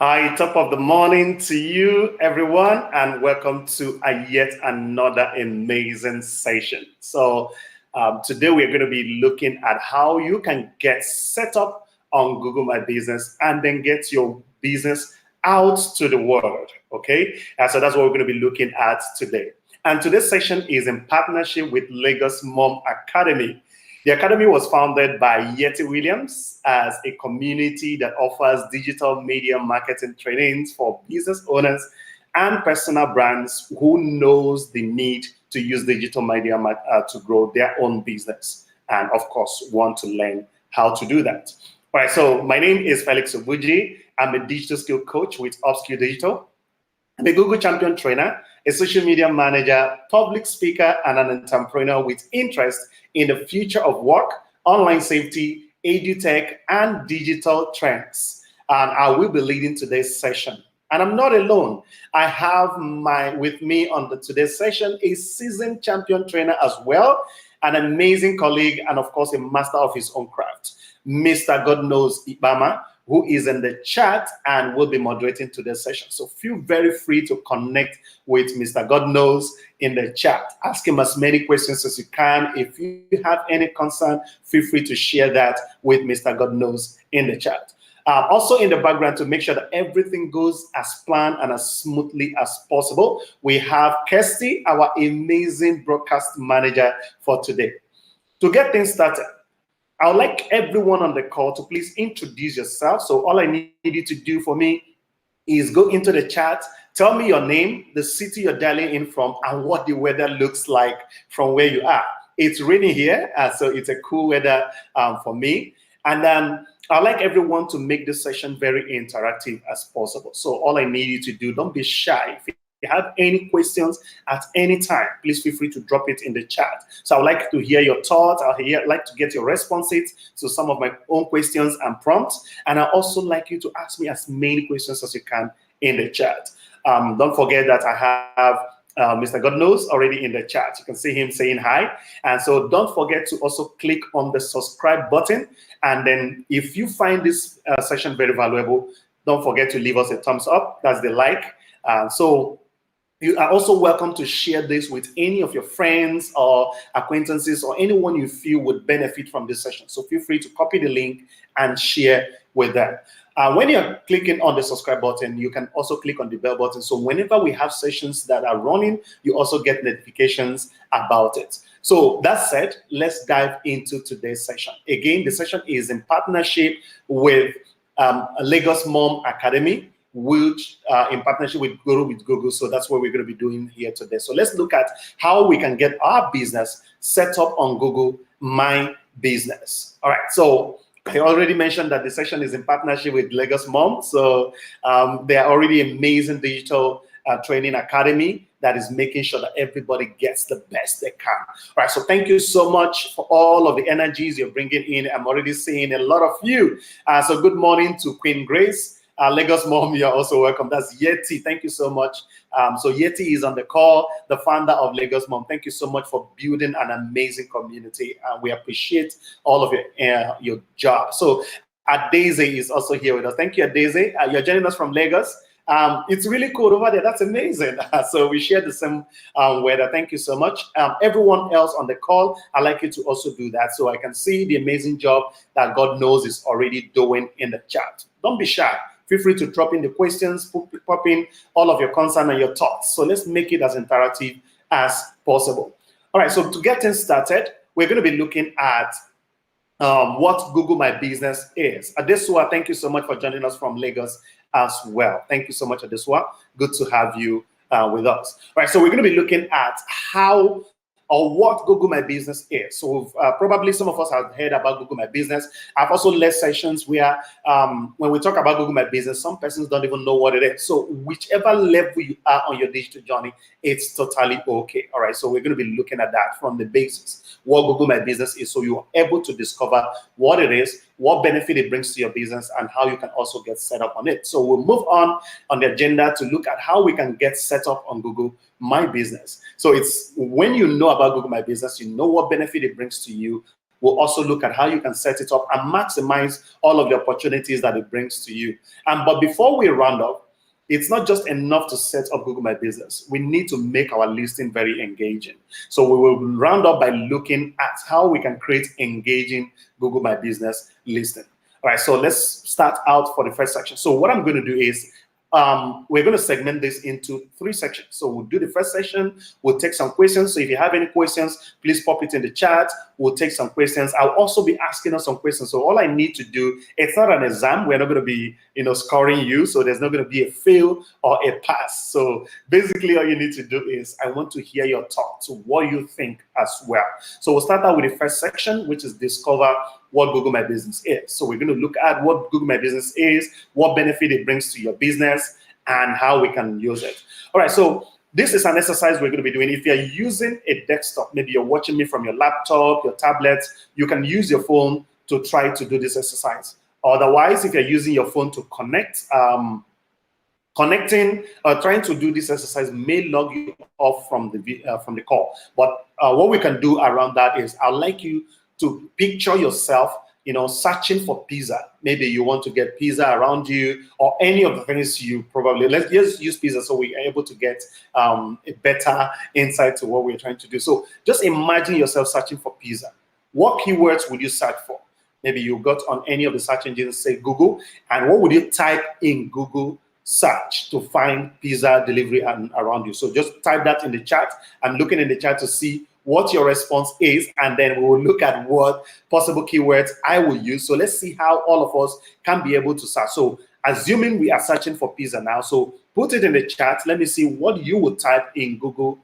Hi, top of the morning to you, everyone, and welcome to yet another amazing session. Today we're going to be looking at how you can get set up on Google My Business and then get your business out to the world. Okay, so that's what we're going to be looking at today. And today's session is in partnership with Lagos Mom Academy. The Academy was founded by Yeti Williams as a community that offers digital media marketing trainings for business owners and personal brands who knows the need to use digital media to grow their own business and, of course, want to learn how to do that. All right, so my name is Felix Obuji. I'm a digital skill coach with Upskill Digital. I'm a Google Champion trainer, a social media manager, public speaker, and an entrepreneur with interest in the future of work, online safety, edutech, and digital trends. And I will be leading today's session. And I'm not alone. I have with me on today's session a seasoned champion trainer as well, an amazing colleague, and of course a master of his own craft, Mr. God Knows Ibama, who is in the chat and will be moderating today's session. So feel very free to connect with Mr. God Knows in the chat. Ask him as many questions as you can. If you have any concern, feel free to share that with Mr. God Knows in the chat. Also in the background, to make sure that everything goes as planned and as smoothly as possible, we have Kirsty, our amazing broadcast manager for today. To get things started, I would like everyone on the call to please introduce yourself. So all I need you to do for me is go into the chat, tell me your name, the city you're dialing in from, and what the weather looks like from where you are. It's raining here, so it's a cool weather for me. And then I'd like everyone to make this session very interactive as possible. So all I need you to do, don't be shy. If you have any questions at any time, please feel free to drop it in the chat. So I would like to hear your thoughts. I'd like to get your responses to some of my own questions and prompts. And I also like you to ask me as many questions as you can in the chat. Don't forget that I have Mr. God Knows already in the chat. You can see him saying hi. And so don't forget to also click on the subscribe button. And then if you find this session very valuable, don't forget to leave us a thumbs up. That's the like. So you are also welcome to share this with any of your friends or acquaintances or anyone you feel would benefit from this session. So feel free to copy the link and share with them. When you're clicking on the subscribe button, you can also click on the bell button. So whenever we have sessions that are running, you also get notifications about it. So that said, let's dive into today's session. Again, the session is in partnership with Lagos Mom Academy, which in partnership with Google. So that's what we're going to be doing here today. So let's look at how we can get our business set up on Google My Business. All right. So I already mentioned that the session is in partnership with Lagos Mom. So they are already amazing digital training academy that is making sure that everybody gets the best they can. All right, so thank you so much for all of the energies you're bringing in. I'm already seeing a lot of you. So good morning to Queen Grace. Lagos Mom, you're also welcome. That's Yeti. Thank you so much. So Yeti is on the call, the founder of Lagos Mom. Thank you so much for building an amazing community. We appreciate all of your job. So Adeze is also here with us. Thank you, Adeze. You're joining us from Lagos. It's really cool over there. That's amazing. So we share the same weather. Thank you so much. Everyone else on the call, I'd like you to also do that so I can see the amazing job that God Knows is already doing in the chat. Don't be shy. Feel free to drop in the questions, pop in all of your concern and your thoughts. So let's make it as interactive as possible. All right, so to get things started, we're going to be looking at what Google My Business is. Adesua, thank you so much for joining us from Lagos as well. Thank you so much, Adesua. Good to have you with us. All right, so we're going to be looking at how or what Google My Business is. So probably some of us have heard about Google My Business. I've also led sessions where when we talk about Google My Business, some persons don't even know what it is. So whichever level you are on your digital journey, it's totally okay. All right, so we're going to be looking at that from the basics, what Google My Business is, so you're able to discover what it is, what benefit it brings to your business, and how you can also get set up on it. So we'll move on the agenda to look at how we can get set up on Google My Business. So it's when you know about Google My Business, you know what benefit it brings to you, We'll also look at how you can set it up and maximize all of the opportunities that it brings to you. But before we round up, it's not just enough to set up Google My Business. We need to make our listing very engaging. So we will round up by looking at how we can create engaging Google My Business listing. All right, so let's start out for the first section. So what I'm going to do is we're going to segment this into 3 sections. So we'll do the first section. We'll take some questions. So if you have any questions, please pop it in the chat. We'll take some questions. I'll also be asking us some questions. So all I need to do, it's not an exam. We're not going to be, scoring you. So there's not going to be a fail or a pass. So basically all you need to do is I want to hear your thoughts, what you think as well. So we'll start out with the first section, which is discover what Google My Business is. So we're going to look at what Google My Business is, what benefit it brings to your business, and how we can use it. All right, so this is an exercise we're going to be doing. If you're using a desktop, maybe you're watching me from your laptop, your tablet, you can use your phone to try to do this exercise. Otherwise, if you're using your phone to connect, connecting or trying to do this exercise may log you off from the call. But what we can do around that is I'd like you to picture yourself, searching for pizza. Maybe you want to get pizza around you or any of the things you probably, let's just use pizza so we are able to get a better insight to what we're trying to do. So just imagine yourself searching for pizza. What keywords would you search for? Maybe you got on any of the search engines, say Google, and what would you type in Google search to find pizza delivery around you? So just type that in the chat. I'm looking in the chat to see what your response is, and then we will look at what possible keywords I will use. So let's see how all of us can be able to search. So assuming we are searching for pizza now, so put it in the chat. Let me see what you would type in Google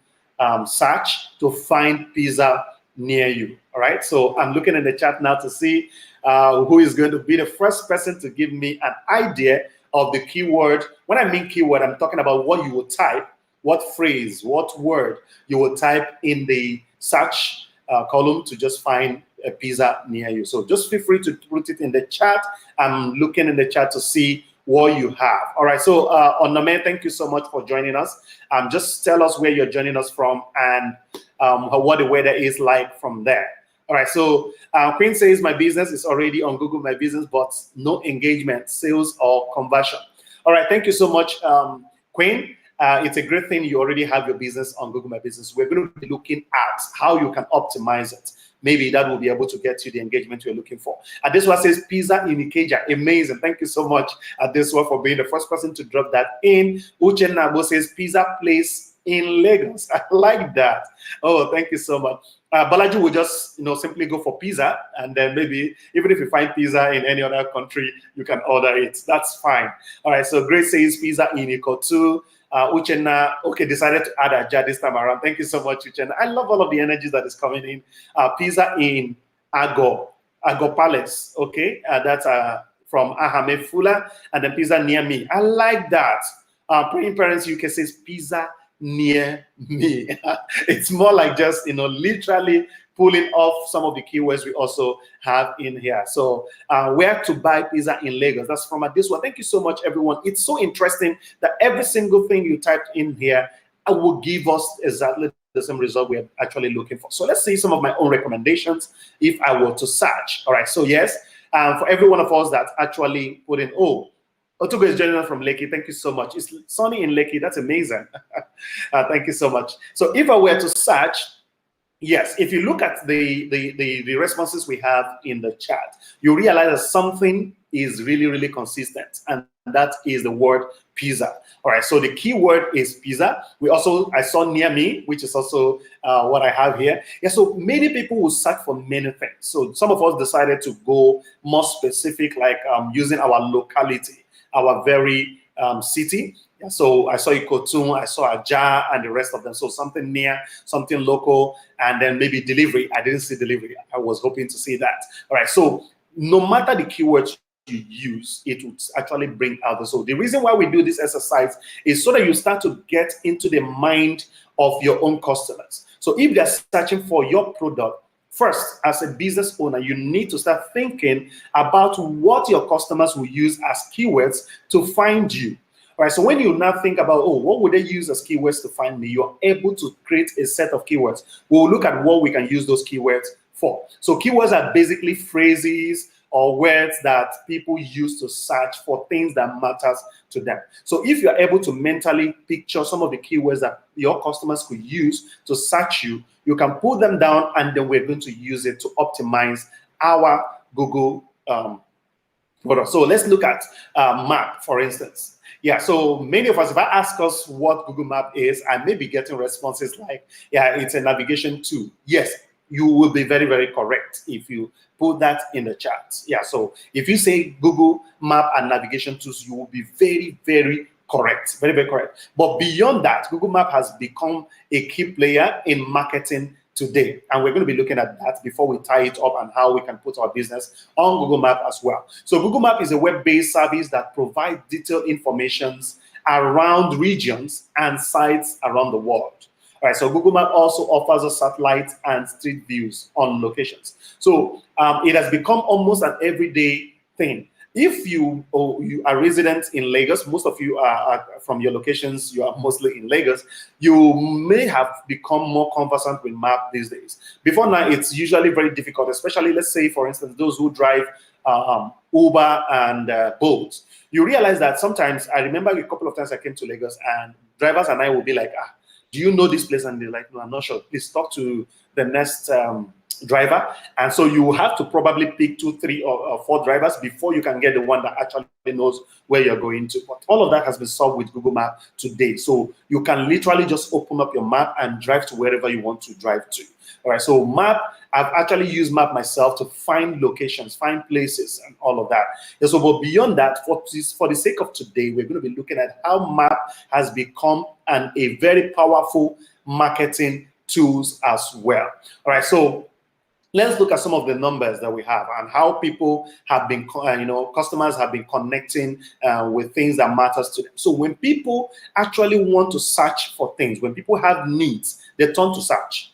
search to find pizza near you. All right, so I'm looking in the chat now to see who is going to be the first person to give me an idea of the keyword. When I mean keyword, I'm talking about what you would type, what phrase, what word you will type in the search column to just find a pizza near you. So just feel free to put it in the chat. I'm looking in the chat to see what you have. All right, so Onome, thank you so much for joining us. Just tell us where you're joining us from and what the weather is like from there. All right, so Queen says my business is already on Google My Business, but no engagement, sales, or conversion. All right, thank you so much, Queen. It's a great thing you already have your business on Google My Business. We're going to be looking at how you can optimize it. Maybe that will be able to get you the engagement you're looking for. This one says pizza in Ikeja. Amazing. Thank you so much, this one, for being the first person to drop that in. Uche Nabo says pizza place in Lagos. I like that. Oh, thank you so much. Balaji will just simply go for pizza, and then maybe even if you find pizza in any other country, you can order it. That's fine. All right, so Grace says pizza in Ikotu. Uchenna, okay, decided to add Aja this time around. Thank you so much, Uchenna. I love all of the energies that is coming in. Pizza in Ago Palace. Okay, that's from Ahame Fula, and then pizza near me. I like that. Praying Parents UK says pizza near me. It's more like just literally pulling off some of the keywords we also have in here. So where to buy pizza in Lagos, that's from Adiswa. Thank you so much, everyone. It's so interesting that every single thing you typed in here will give us exactly the same result we're actually looking for. So let's see some of my own recommendations if I were to search. All right, so yes, for every one of us that actually put in, Otugo is joining us from Lekki. Thank you so much. It's sunny in Lekki. That's amazing. Thank you so much. So if I were to search, yes, if you look at the responses we have in the chat, you realize that something is really, really consistent, and that is the word pizza. All right, so the keyword is pizza. I saw near me, which is also what I have here. Yeah, so many people will search for many things. So some of us decided to go more specific, like using our locality, our very city. Yeah, so I saw Ikotun, I saw Aja, and the rest of them. So something near, something local, and then maybe delivery. I didn't see delivery. I was hoping to see that. All right, so no matter the keywords you use, it would actually bring out the. So the reason why we do this exercise is so that you start to get into the mind of your own customers. So if they're searching for your product, first, as a business owner, you need to start thinking about what your customers will use as keywords to find you. All right, so when you now think about, what would they use as keywords to find me, you're able to create a set of keywords. We'll look at what we can use those keywords for. So keywords are basically phrases or words that people use to search for things that matters to them. So if you're able to mentally picture some of the keywords that your customers could use to search you, you can pull them down, and then we're going to use it to optimize our Google product. So let's look at map, for instance. Yeah, so many of us, if I ask us what Google Map is, I may be getting responses like, yeah, it's a navigation tool. Yes, you will be very, very correct if you put that in the chat. Yeah, so if you say Google Map and navigation tools, you will be very, very correct, very, very correct. But beyond that, Google Map has become a key player in marketing today, and we're going to be looking at that before we tie it up and how we can put our business on Google Map as well. So Google Map is a web-based service that provides detailed information around regions and sites around the world. All right, so Google Map also offers us satellite and street views on locations. So it has become almost an everyday thing. If you are resident in Lagos, most of you are from your locations, you are mostly in Lagos, you may have become more conversant with map these days. Before now, it's usually very difficult, especially, let's say, for instance, those who drive Uber and Bolt. You realize that sometimes, I remember a couple of times I came to Lagos and drivers and I will be like, do you know this place? And they're like, no, I'm not sure. Please talk to the next driver. And so you have to probably pick 2, 3, or 4 drivers before you can get the one that actually knows where you're going to. But all of that has been solved with Google Map today. So you can literally just open up your map and drive to wherever you want to drive to. All right, so map, I've actually used map myself to find locations, find places, and all of that. And so, but beyond that, for the sake of today, we're going to be looking at how map has become a very powerful marketing tools as well. All right, so let's look at some of the numbers that we have and how people have been, customers have been connecting with things that matters to them. So when people actually want to search for things, when people have needs, they turn to search.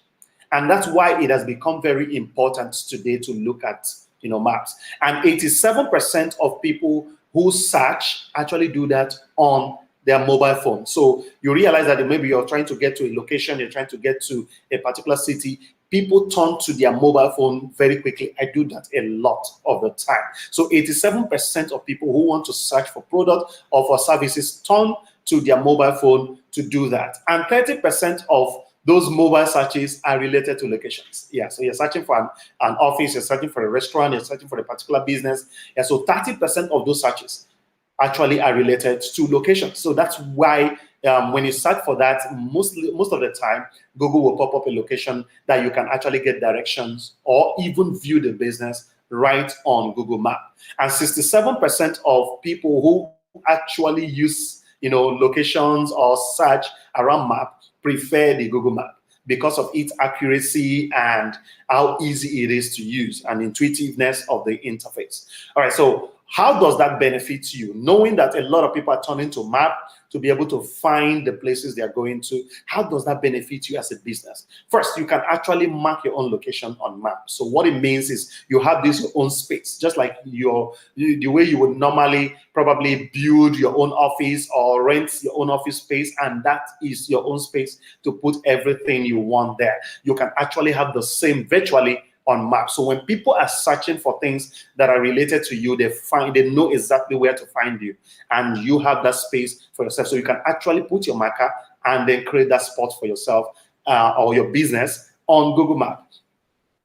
And that's why it has become very important today to look at, maps. And 87% of people who search actually do that on their mobile phone. So you realize that maybe you're trying to get to a location, you're trying to get to a particular city, people turn to their mobile phone very quickly. I do that a lot of the time. So 87% of people who want to search for products or for services turn to their mobile phone to do that. And 30% of those mobile searches are related to locations. Yeah, so you're searching for an office, you're searching for a restaurant, you're searching for a particular business. Yeah, so 30% of those searches actually are related to locations. So that's why when you search for that, most of the time, Google will pop up a location that you can actually get directions or even view the business right on Google Map. And 67% of people who actually use, locations or search around map prefer the Google Map because of its accuracy and how easy it is to use and intuitiveness of the interface. All right, so how does that benefit you? Knowing that a lot of people are turning to map to be able to find the places they're going to, how does that benefit you as a business? First, you can actually mark your own location on map. So what it means is you have this your own space, just like the way you would normally probably build your own office or rent your own office space, and that is your own space to put everything you want there. You can actually have the same virtually on maps. So when people are searching for things that are related to you, they know exactly where to find you, and you have that space for yourself. So you can actually put your marker and then create that spot for yourself or your business on Google Maps.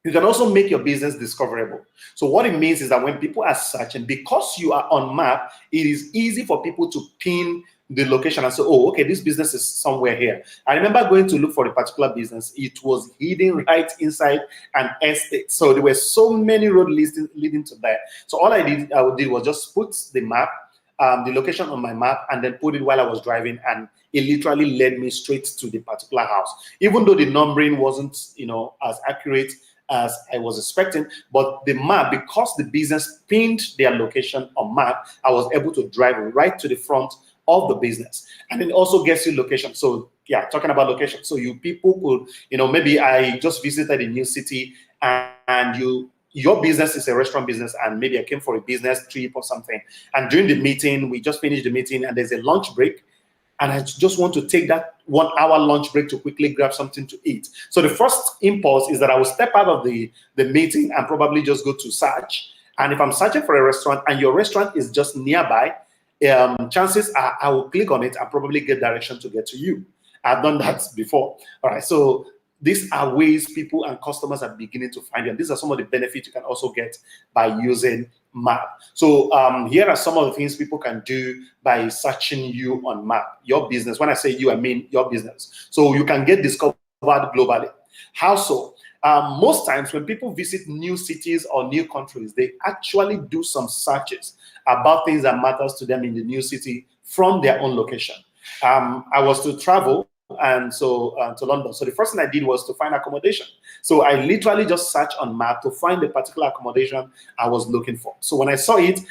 You can also make your business discoverable. So what it means is that when people are searching, because you are on map, it is easy for people to pin the location and say, oh, okay, this business is somewhere here. I remember going to look for a particular business. It was hidden right inside an estate. So there were so many road leading to that. So all I did was just put the map, the location on my map, and then put it while I was driving, and it literally led me straight to the particular house. Even though the numbering wasn't, as accurate as I was expecting, but the map, because the business pinned their location on map, I was able to drive right to the front of the business. And it also gets you location. So yeah, talking about location. So you people could, maybe I just visited a new city and your business is a restaurant business, and maybe I came for a business trip or something. And during the meeting, we just finished the meeting and there's a lunch break. and I just want to take that 1 hour lunch break to quickly grab something to eat. So the first impulse is that I will step out of the meeting and probably just go to search. And if I'm searching for a restaurant and your restaurant is just nearby, chances are I will click on it and probably get direction to get to you. I've done that before. All right, so these are ways people and customers are beginning to find you. And these are some of the benefits you can also get by using Map. So here are some of the things people can do by searching you on Map, your business. When I say you, I mean your business. So you can get discovered globally. How so? Most times when people visit new cities or new countries, they actually do some searches about things that matters to them in the new city from their own location. I was to travel and so to London. So the first thing I did was to find accommodation. So I literally just searched on Map to find the particular accommodation I was looking for. So when I saw it,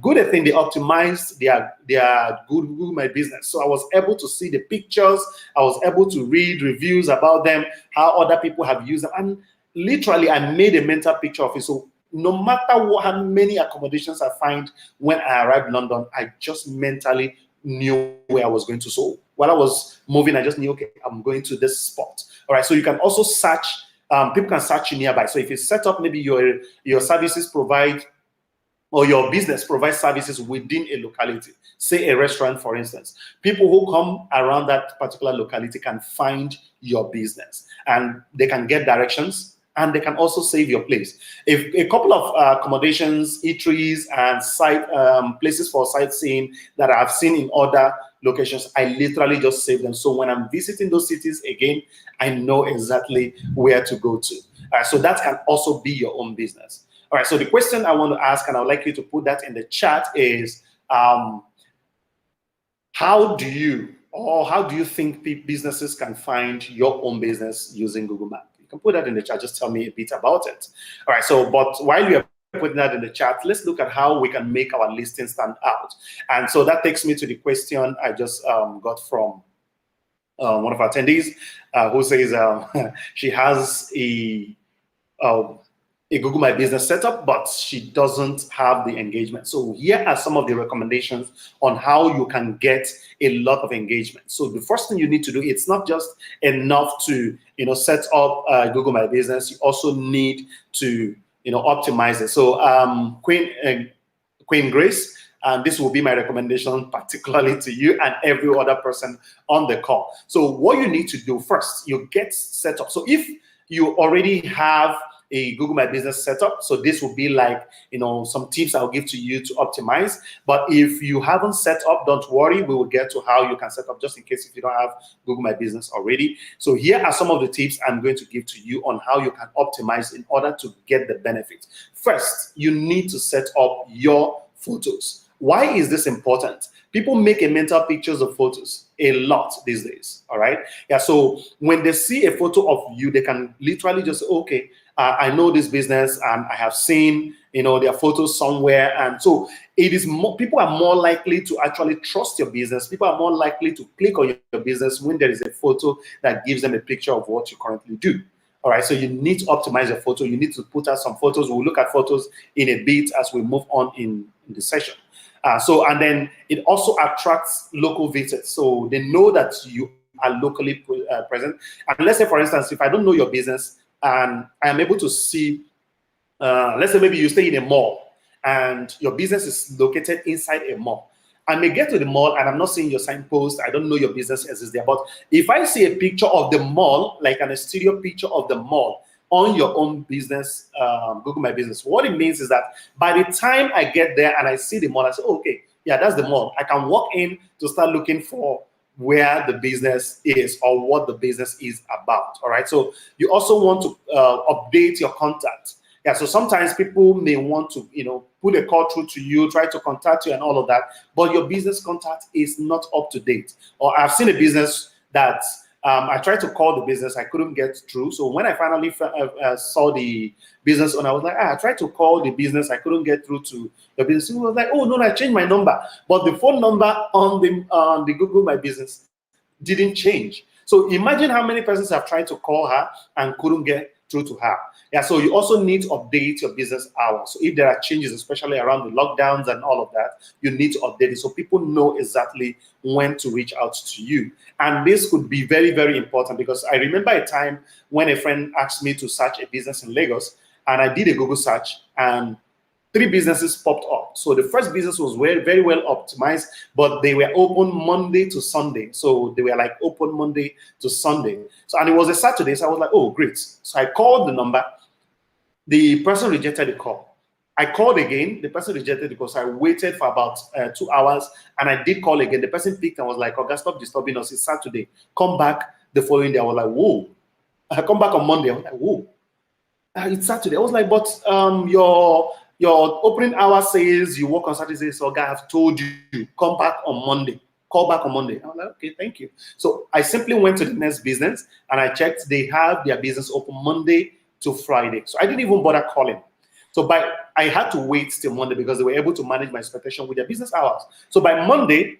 good thing, they optimized their Google My Business. So I was able to see the pictures. I was able to read reviews about them, how other people have used them. And literally, I made a mental picture of it. So no matter how many accommodations I find when I arrived in London, I just mentally knew where I was going to. So while I was moving, I just knew, okay, I'm going to this spot. All right, so you can also search, people can search you nearby. So if you set up, maybe your services provide, or your business provides services within a locality, say a restaurant, for instance, people who come around that particular locality can find your business and they can get directions, and they can also save your place. If a couple of accommodations, eateries, and places for sightseeing that I've seen in other locations, I literally just save them. So when I'm visiting those cities again, I know exactly where to go to. So that can also be your own business. All right, so the question I want to ask, and I would like you to put that in the chat, is how do you think businesses can find your own business using Google Maps? You can put that in the chat. Just tell me a bit about it. All right, so but while you're putting that in the chat, let's look at how we can make our listing stand out. And so that takes me to the question I just got from one of our attendees who says she has a Google My Business setup, but she doesn't have the engagement. So here are some of the recommendations on how you can get a lot of engagement. So the first thing you need to do, it's not just enough to set up Google My Business. You also need to optimize it. So Queen Grace, and this will be my recommendation particularly to you and every other person on the call. So what you need to do first, you get set up. So if you already have a Google My Business setup, so this will be like some tips I'll give to you to optimize. But if you haven't set up, don't worry, we will get to how you can set up, just in case if you don't have Google My Business already. So here are some of the tips I'm going to give to you on how you can optimize in order to get the benefits. First, you need to set up your photos. Why is this important? People make a mental pictures of photos a lot these days, all right? Yeah, so when they see a photo of you, they can literally just say, okay, I know this business and I have seen, their photos somewhere. And so it is more, people are more likely to actually trust your business. People are more likely to click on your business when there is a photo that gives them a picture of what you currently do. All right, so you need to optimize your photo. You need to put out some photos. We'll look at photos in a bit as we move on in the session. And then it also attracts local visitors. So they know that you are locally present. And let's say, for instance, if I don't know your business and I am able to see, let's say maybe you stay in a mall and your business is located inside a mall. I may get to the mall and I'm not seeing your signpost. I don't know your business exists there. But if I see a picture of the mall, like an exterior picture of the mall, on your own business, Google My Business, what it means is that by the time I get there and I see the mall, I say, oh, okay, yeah, that's the mall. I can walk in to start looking for where the business is or what the business is about. All right. So you also want to update your contact. Yeah. So sometimes people may want to, put a call through to you, try to contact you and all of that, but your business contact is not up to date. Or I've seen a business that I tried to call the business, I couldn't get through. So when I finally saw the business owner, I was like, I tried to call the business, I couldn't get through to the business. He was like, oh no, I changed my number, but the phone number on the Google My Business didn't change. So imagine how many persons have tried to call her and couldn't get through to her. Yeah, so you also need to update your business hours. So if there are changes, especially around the lockdowns and all of that, you need to update it so people know exactly when to reach out to you. And this could be very, very important, because I remember a time when a friend asked me to search a business in Lagos, and I did a Google search, and 3 businesses popped up. So the first business was very, very well optimized, but they were open Monday to Sunday. So they were like open Monday to Sunday. So, and it was a Saturday. So I was like, oh, great. So I called the number. The person rejected the call. I called again. The person rejected the call. So I waited for about 2 hours, and I did call again. The person picked and was like, "Oh, stop disturbing us. It's Saturday. Come back the following day." I was like, whoa. I come back on Monday. I was like, whoa. It's Saturday. I was like, but your opening hour says you work on Saturday. So, guy, I've told you, come back on Monday. Call back on Monday. I was like, okay, thank you. So I simply went to the next business and I checked. They have their business open Monday to Friday. So I didn't even bother calling. So I had to wait till Monday because they were able to manage my expectation with their business hours. So by Monday,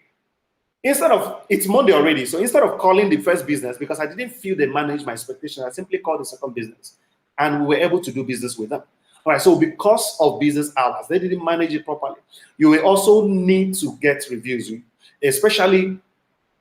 it's Monday already. So instead of calling the first business, because I didn't feel they managed my expectation, I simply called the second business, and we were able to do business with them. All right, so because of business hours, they didn't manage it properly. You will also need to get reviews, especially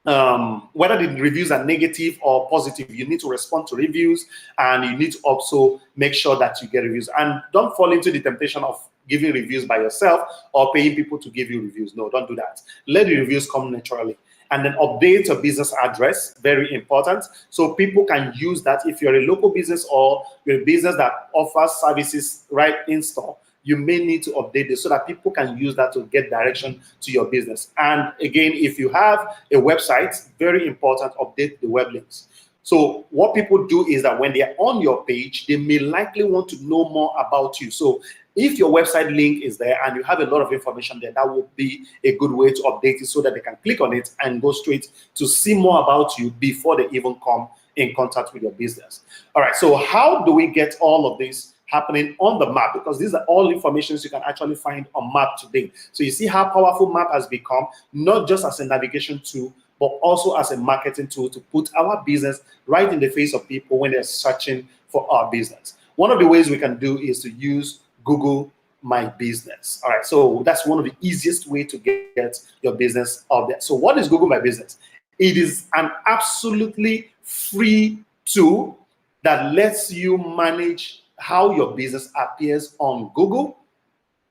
whether the reviews are negative or positive. You need to respond to reviews, and you need to also make sure that you get reviews. And don't fall into the temptation of giving reviews by yourself or paying people to give you reviews. No, don't do that. Let the reviews come naturally. And then update your business address, very important, so people can use that. If you're a local business or you're a business that offers services right in store, you may need to update this so that people can use that to get direction to your business. And again, if you have a website, very important, update the web links. So what people do is that when they're on your page, they may likely want to know more about you. So if your website link is there and you have a lot of information there, that would be a good way to update it so that they can click on it and go straight to see more about you before they even come in contact with your business. All right, so how do we get all of this happening on the map? Because these are all informations you can actually find on Map today. So you see how powerful Map has become, not just as a navigation tool, but also as a marketing tool to put our business right in the face of people when they're searching for our business. One of the ways we can do is to use Google My Business. All right, so that's one of the easiest way to get your business out there. So what is Google My Business? It is an absolutely free tool that lets you manage how your business appears on Google,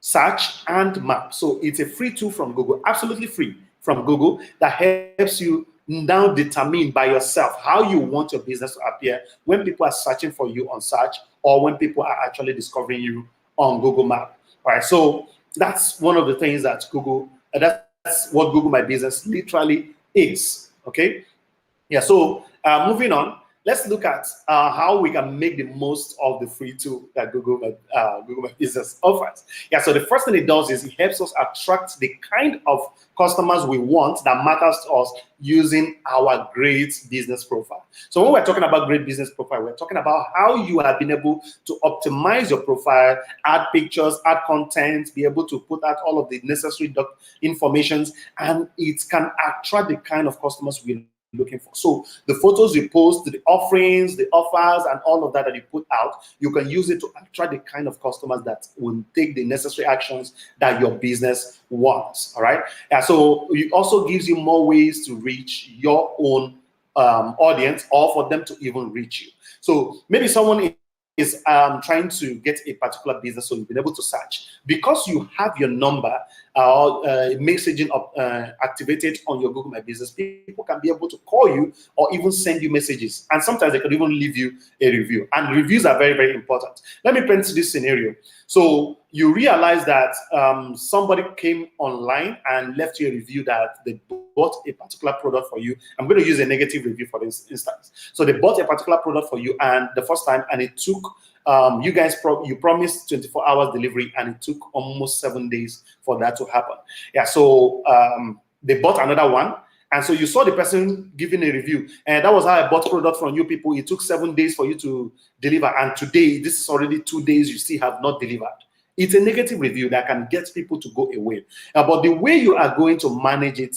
search, and map. So it's a free tool from Google, absolutely free from Google, that helps you now determine by yourself how you want your business to appear when people are searching for you on search or when people are actually discovering you on Google Map. All right, so that's one of the things that that's what Google My Business literally is. Okay, yeah. So moving on, let's look at how we can make the most of the free tool that Google My Business offers. Yeah, so the first thing it does is it helps us attract the kind of customers we want that matters to us using our great business profile. So when we're talking about great business profile, we're talking about how you have been able to optimize your profile, add pictures, add content, be able to put out all of the necessary informations, and it can attract the kind of customers we looking for. So the photos you post, the offerings, the offers, and all of that that you put out, you can use it to attract the kind of customers that will take the necessary actions that your business wants. All right. Yeah. So it also gives you more ways to reach your own audience, or for them to even reach you. So maybe someone is trying to get a particular business, so you've been able to search because you have your number messaging activated on your Google My Business. People can be able to call you or even send you messages, and sometimes they could even leave you a review, and reviews are very, very important. Let me paint this scenario. So you realize that somebody came online and left you a review that they bought a particular product for you. I'm going to use a negative review for this instance. So they bought a particular product for you, and the first time, and it took you guys you promised 24 hours delivery, and it took almost 7 days for that to happen. Yeah, so they bought another one, and so you saw the person giving a review, and that was how I bought product from you people. It took 7 days for you to deliver, and today this is already 2 days you still have not delivered. It's a negative review that can get people to go away. But the way you are going to manage it,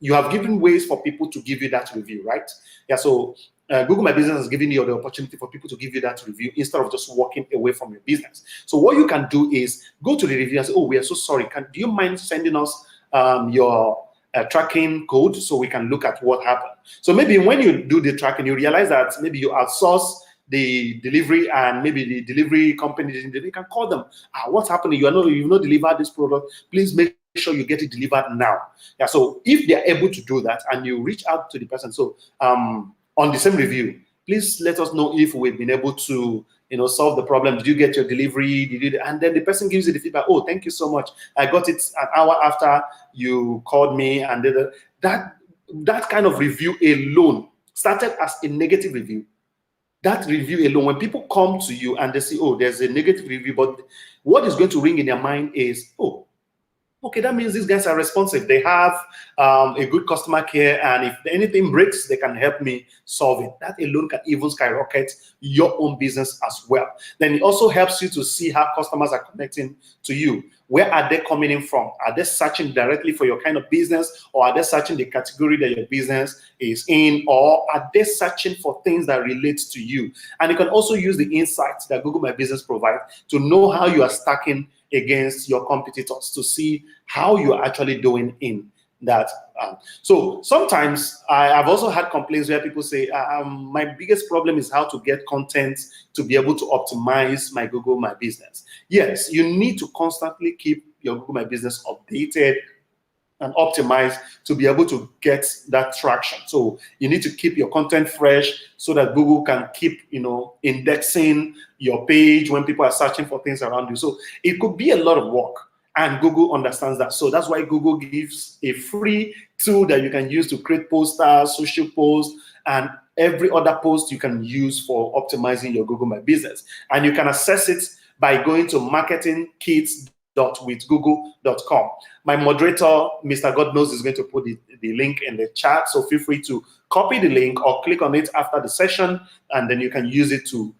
you have given ways for people to give you that review, right? Yeah, so Google My Business has given you the opportunity for people to give you that review instead of just walking away from your business. So what you can do is go to the review and say, oh, we are so sorry. Do you mind sending us your tracking code so we can look at what happened? So maybe when you do the tracking, you realize that maybe you outsource the delivery and maybe the delivery company didn't deliver. You can call them. What's happening? You've not delivered this product. Please make sure you get it delivered now. Yeah. So if they're able to do that and you reach out to the person, so on the same review, please let us know if we've been able to, solve the problem. Did you get your delivery? And then the person gives you the feedback. Oh, thank you so much. I got it an hour after you called me. And that kind of review alone started as a negative review. That review alone, when people come to you and they say, oh, there's a negative review, but what is going to ring in their mind is, oh, okay, that means these guys are responsive. They have a good customer care, and if anything breaks, they can help me solve it. That alone can even skyrocket your own business as well. Then it also helps you to see how customers are connecting to you. Where are they coming in from? Are they searching directly for your kind of business, or are they searching the category that your business is in, or are they searching for things that relate to you? And you can also use the insights that Google My Business provides to know how you are stacking against your competitors, to see how you're actually doing in that. So sometimes I've also had complaints where people say, my biggest problem is how to get content to be able to optimize my Google My Business. Yes, you need to constantly keep your Google My Business updated and optimize to be able to get that traction. So you need to keep your content fresh so that Google can keep, indexing your page when people are searching for things around you. So it could be a lot of work, and Google understands that. So that's why Google gives a free tool that you can use to create posters, social posts, and every other post you can use for optimizing your Google My Business. And you can access it by going to marketingkits.withgoogle.com. My moderator, Mr. God Knows, is going to put the link in the chat. So feel free to copy the link or click on it after the session, and then you can use it to,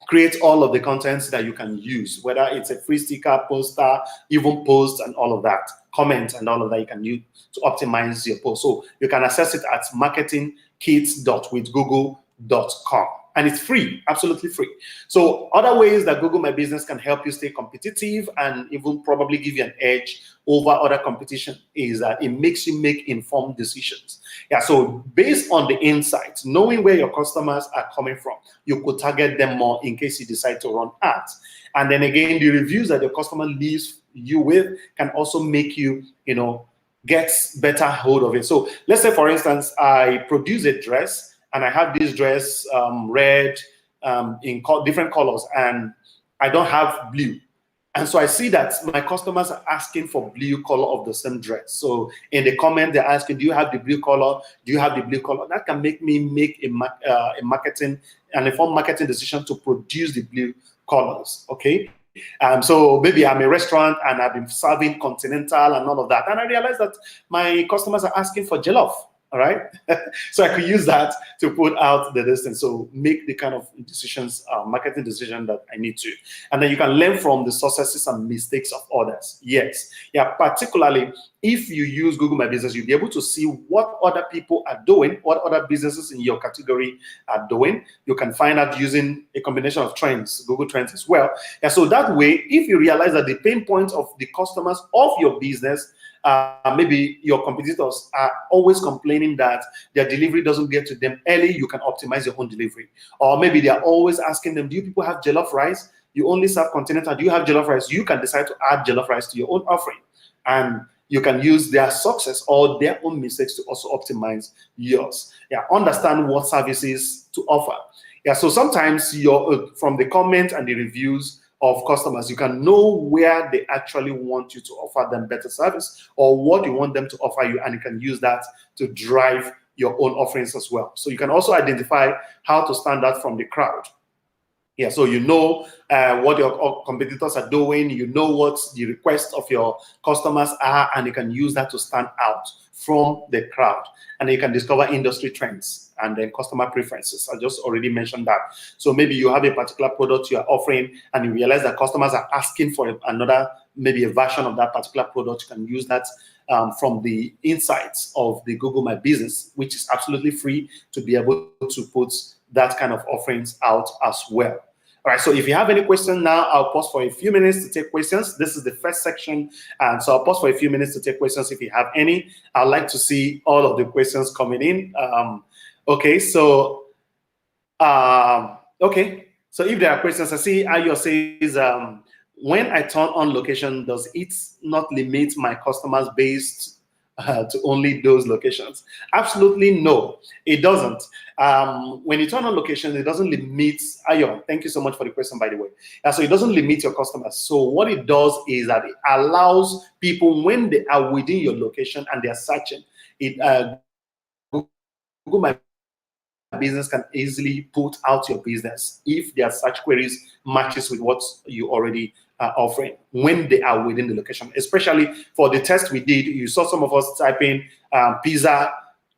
create all of the contents that you can use, whether it's a free sticker, poster, even posts and all of that, comments and all of that you can use to optimize your post. So you can access it at marketingkits.withgoogle.com. And it's free, absolutely free. So other ways that Google My Business can help you stay competitive and even probably give you an edge over other competition is that it makes you make informed decisions. Yeah, so based on the insights, knowing where your customers are coming from, you could target them more in case you decide to run ads. And then again, the reviews that your customer leaves you with can also make you, get better hold of it. So let's say, for instance, I produce a dress, and I have this dress red in different colors, and I don't have blue. And so I see that my customers are asking for blue color of the same dress. So in the comment, they're asking, do you have the blue color? Do you have the blue color? That can make me make an informed marketing decision to produce the blue colors, okay? So maybe I'm a restaurant and I've been serving continental and all of that. And I realized that my customers are asking for jollof. All right. So I could use that to put out the distance. So make the kind of decisions, marketing decision that I need to. And then you can learn from the successes and mistakes of others. Yes. Yeah. Particularly if you use Google My Business, you'll be able to see what other people are doing, what other businesses in your category are doing. You can find out using a combination of trends, Google Trends as well. Yeah. So that way, if you realize that the pain points of the customers of your business, maybe your competitors are always complaining that their delivery doesn't get to them early, you can optimize your own delivery. Or maybe they are always asking them, do you people have jollof rice? You only serve continental. Do you have jollof rice? You can decide to add jollof rice to your own offering. And you can use their success or their own mistakes to also optimize yours. Yeah, understand what services to offer. Yeah, so sometimes from the comments and the reviews of customers, you can know where they actually want you to offer them better service or what you want them to offer you, and you can use that to drive your own offerings as well. So you can also identify how to stand out from the crowd. Yeah, so you know what your competitors are doing, you know what the requests of your customers are, and you can use that to stand out from the crowd. And you can discover industry trends and then customer preferences. I just already mentioned that. So maybe you have a particular product you are offering and you realize that customers are asking for another, maybe a version of that particular product. You can use that from the insights of the Google My Business, which is absolutely free, to be able to put that kind of offerings out as well. All right, so if you have any question now, I'll pause for a few minutes to take questions. This is the first section, and so I'll pause for a few minutes to take questions if you have any. I'd like to see all of the questions coming in. Okay, so if there are questions, I see Ayo says, when I turn on location, does it not limit my customers based to only those locations? Absolutely no, it doesn't. When you turn on location, it doesn't limit. Ayo, thank you so much for the question, by the way. So it doesn't limit your customers. So what it does is that it allows people, when they are within your location and they are searching, Google My Business can easily put out your business if their search queries matches with what you already are offering when they are within the location. Especially for the test we did, you saw some of us typing pizza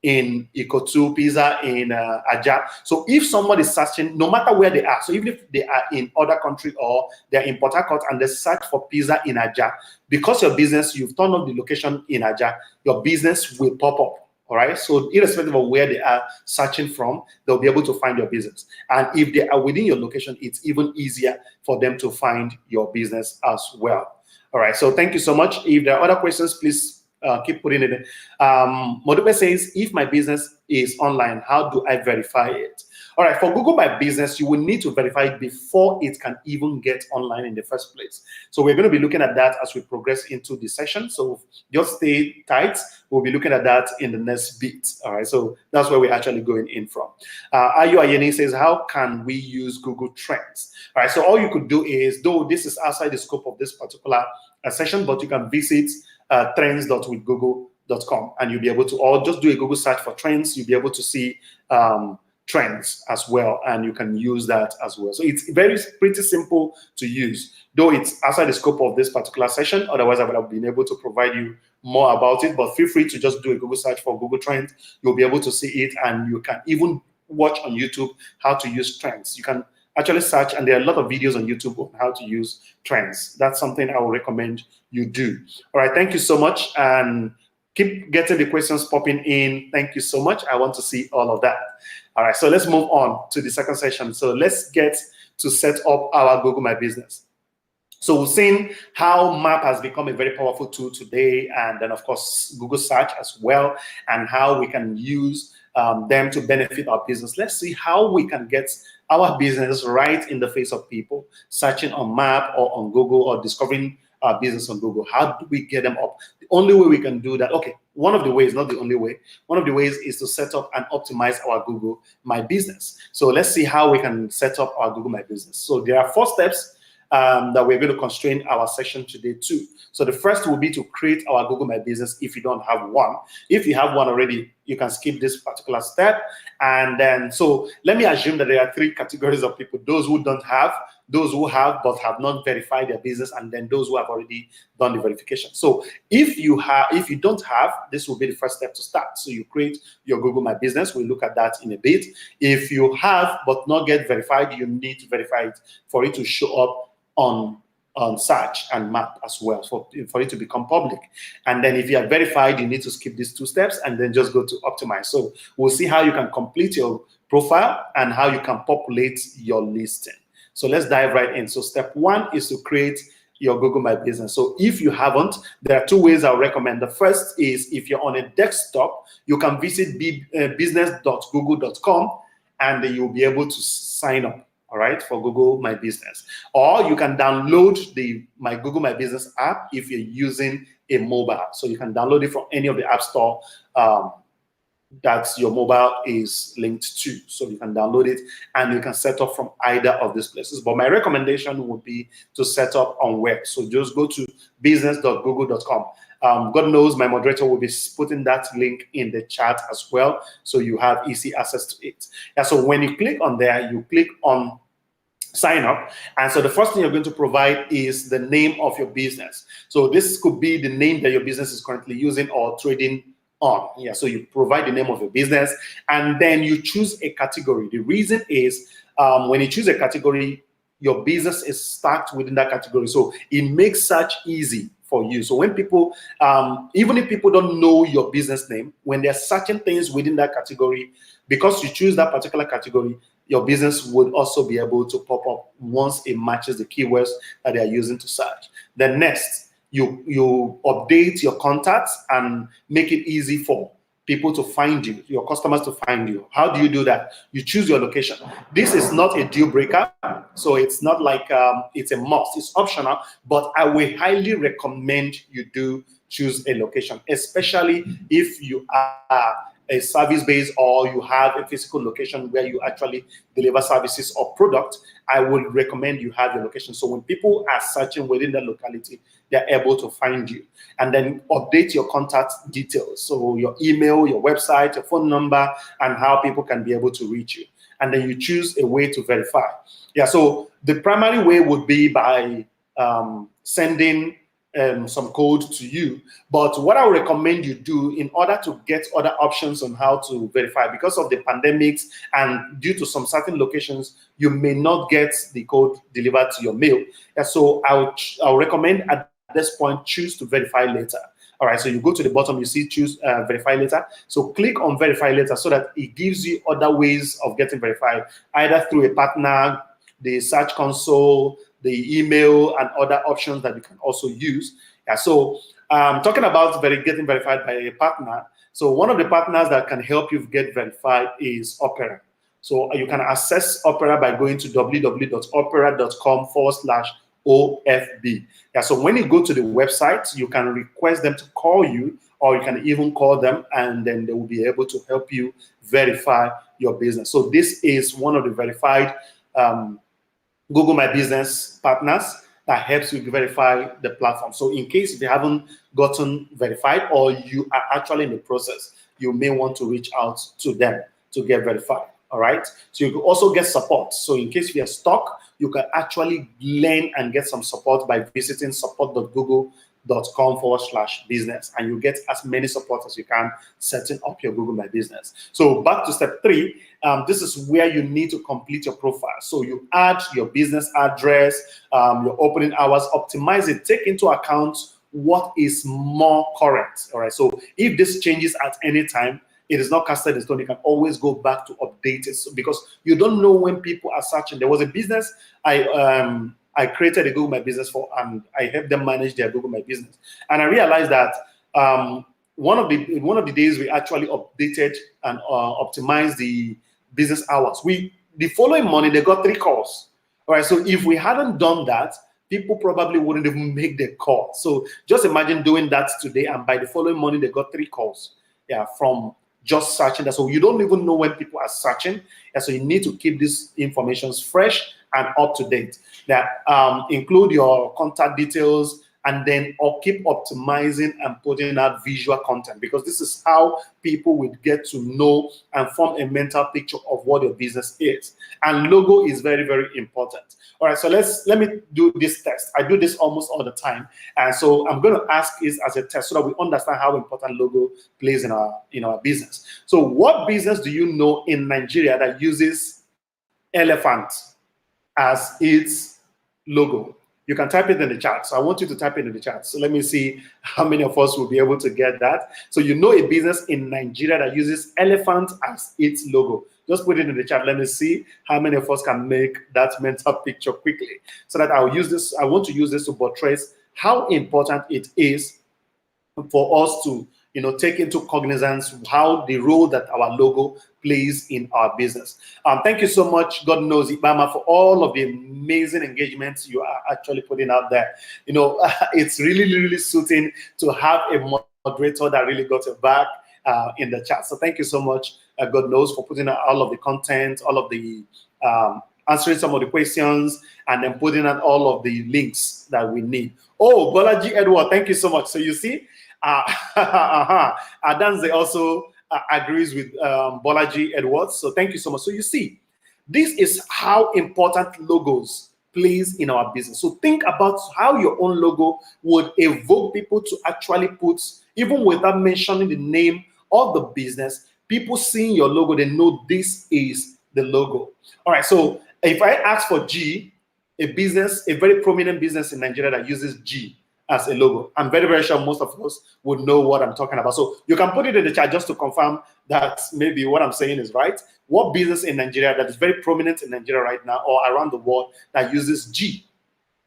in Ikotu, pizza in Ajah. So if somebody is searching, no matter where they are, so even if they are in other country or they're in Port Harcourt and they search for pizza in Ajah, because your business, you've turned on the location in Ajah, your business will pop up. All right, so irrespective of where they are searching from, they'll be able to find your business. And if they are within your location, it's even easier for them to find your business as well. All right, so thank you so much. If there are other questions, please keep putting it in. Modupe says, if my business is online, how do I verify it? All right, for Google My Business, you will need to verify it before it can even get online in the first place. So we're going to be looking at that as we progress into the session. So just stay tight. We'll be looking at that in the next bit. All right, so that's where we're actually going in from. Ayu Ayeni says, how can we use Google Trends? All right, so all you could do is, though this is outside the scope of this particular session, but you can visit trends.withgoogle.com and you'll be able to, or just do a Google search for trends. You'll be able to see trends as well, and you can use that as well. So it's pretty simple to use, though it's outside the scope of this particular session. Otherwise, I would have been able to provide you more about it, but feel free to just do a Google search for Google Trends. You'll be able to see it, and you can even watch on YouTube how to use trends. You can actually search, and there are a lot of videos on YouTube on how to use trends. That's something I would recommend you do. All right, thank you so much, and keep getting the questions popping in. Thank you so much. I want to see all of that. All right, so let's move on to the second session. So let's get to set up our Google My Business. So we've seen how Map has become a very powerful tool today, and then of course Google Search as well, and how we can use them to benefit our business. Let's see how we can get our business right in the face of people searching on Map or on Google or discovering our business on Google. How do we get them up? The only way we can do that, okay, one of the ways, not the only way, one of the ways is to set up and optimize our Google My Business. So let's see how we can set up our Google My Business. So there are 4 steps that we're going to constrain our session today to. So the first will be to create our Google My Business if you don't have one. If you have one already, you can skip this particular step. And then, so let me assume that there are 3 categories of people: those who don't have, those who have but have not verified their business, and then those who have already done the verification. So if you don't have, this will be the first step to start. So you create your Google My Business. We'll look at that in a bit. If you have but not get verified, you need to verify it for it to show up on search and Map as well, for it to become public. And then if you are verified, you need to skip these 2 steps and then just go to optimize. So we'll see how you can complete your profile and how you can populate your listing. So let's dive right in. So step 1 is to create your Google My Business. So if you haven't, there are 2 ways I'll recommend. The first is, if you're on a desktop, you can visit business.google.com and then you'll be able to sign up, all right, for Google My Business. Or you can download the My Google My Business app if you're using a mobile. So you can download it from any of the app store that your mobile is linked to. So you can download it and you can set up from either of these places. But my recommendation would be to set up on web. So just go to business.google.com. God knows my moderator will be putting that link in the chat as well, so you have easy access to it. Yeah, so when you click on there, you click on sign up. And so the first thing you're going to provide is the name of your business. So this could be the name that your business is currently using or trading on. Yeah, so you provide the name of your business, and then you choose a category. The reason is when you choose a category, your business is stacked within that category. So it makes search easy for you. So when people, even if people don't know your business name, when they're searching things within that category, because you choose that particular category, your business would also be able to pop up once it matches the keywords that they are using to search. Then next, you update your contacts and make it easy for people to find you, your customers to find you. How do you do that? You choose your location. This is not a deal breaker, so it's not like it's a must. It's optional, but I will highly recommend you do choose a location, especially if you are a service base or you have a physical location where you actually deliver services or product. I would recommend you have your location. So when people are searching within that locality, they're able to find you. And then update your contact details. So your email, your website, your phone number, and how people can be able to reach you. And then you choose a way to verify. Yeah, so the primary way would be by sending some code to you. But what I would recommend you do in order to get other options on how to verify, because of the pandemics and due to some certain locations, you may not get the code delivered to your mail. And so I'll recommend at this point, choose to verify later. All right, so you go to the bottom, you see choose verify later. So click on verify later so that it gives you other ways of getting verified, either through a partner, the search console, the email, and other options that you can also use. Yeah, so talking about getting verified by a partner, so one of the partners that can help you get verified is Opera. So you can access Opera by going to www.opera.com/OFB. Yeah, so when you go to the website, you can request them to call you, or you can even call them, and then they will be able to help you verify your business. So this is one of the verified Google My Business partners that helps you verify the platform. So in case if you haven't gotten verified or you are actually in the process, you may want to reach out to them to get verified. All right. So you can also get support. So in case you're stuck, you can actually learn and get some support by visiting support.google.com/business, and you get as many support as you can setting up your Google My Business. So back to step 3, this is where you need to complete your profile. So you add your business address, your opening hours, optimize it, take into account what is more current. All right. So if this changes at any time, it is not casted in stone. You can always go back to update it, because you don't know when people are searching. There was a business I created a Google My Business for, and I helped them manage their Google My Business. And I realized that one of the days we actually updated and optimized the business hours. The following morning they got 3 calls. All right, so if we hadn't done that, people probably wouldn't even make the call. So just imagine doing that today, and by the following morning they got 3 calls. Yeah, from just searching that. So you don't even know when people are searching. And so you need to keep these informations fresh and up to date. That include your contact details, and then keep optimizing and putting out visual content, because this is how people will get to know and form a mental picture of what your business is. And logo is very, very important. All right, so let me do this test. I do this almost all the time, and so I'm going to ask this as a test so that we understand how important logo plays in our business. So what business do you know in Nigeria that uses elephant as its logo? You can type it in the chat. So I want you to type it in the chat. So let me see how many of us will be able to get that. So you know a business in Nigeria that uses elephant as its logo. Just put it in the chat. Let me see how many of us can make that mental picture quickly. So that I'll use this. I want to use this to buttress how important it is for us to take into cognizance how the role that our logo plays in our business. Thank you so much, God knows Ibama, for all of the amazing engagements you are actually putting out there. It's really, really suiting to have a moderator that really got your back in the chat. So thank you so much, God knows, for putting out all of the content, all of the answering some of the questions, and then putting out all of the links that we need. Oh, Bolaji Edward, thank you so much. So you see, Adanze also agrees with Bolaji Edwards. So thank you so much. So you see, This is how important logos plays in our business. So think about how your own logo would evoke people to actually put, even without mentioning the name of the business, people seeing your logo, they know this is the logo. All right, so if I ask for G, a business, a very prominent business in Nigeria that uses G as a logo, I'm very, very sure most of us would know what I'm talking about. So you can put it in the chat just to confirm that maybe what I'm saying is right. What business in Nigeria that is very prominent in Nigeria right now or around the world that uses G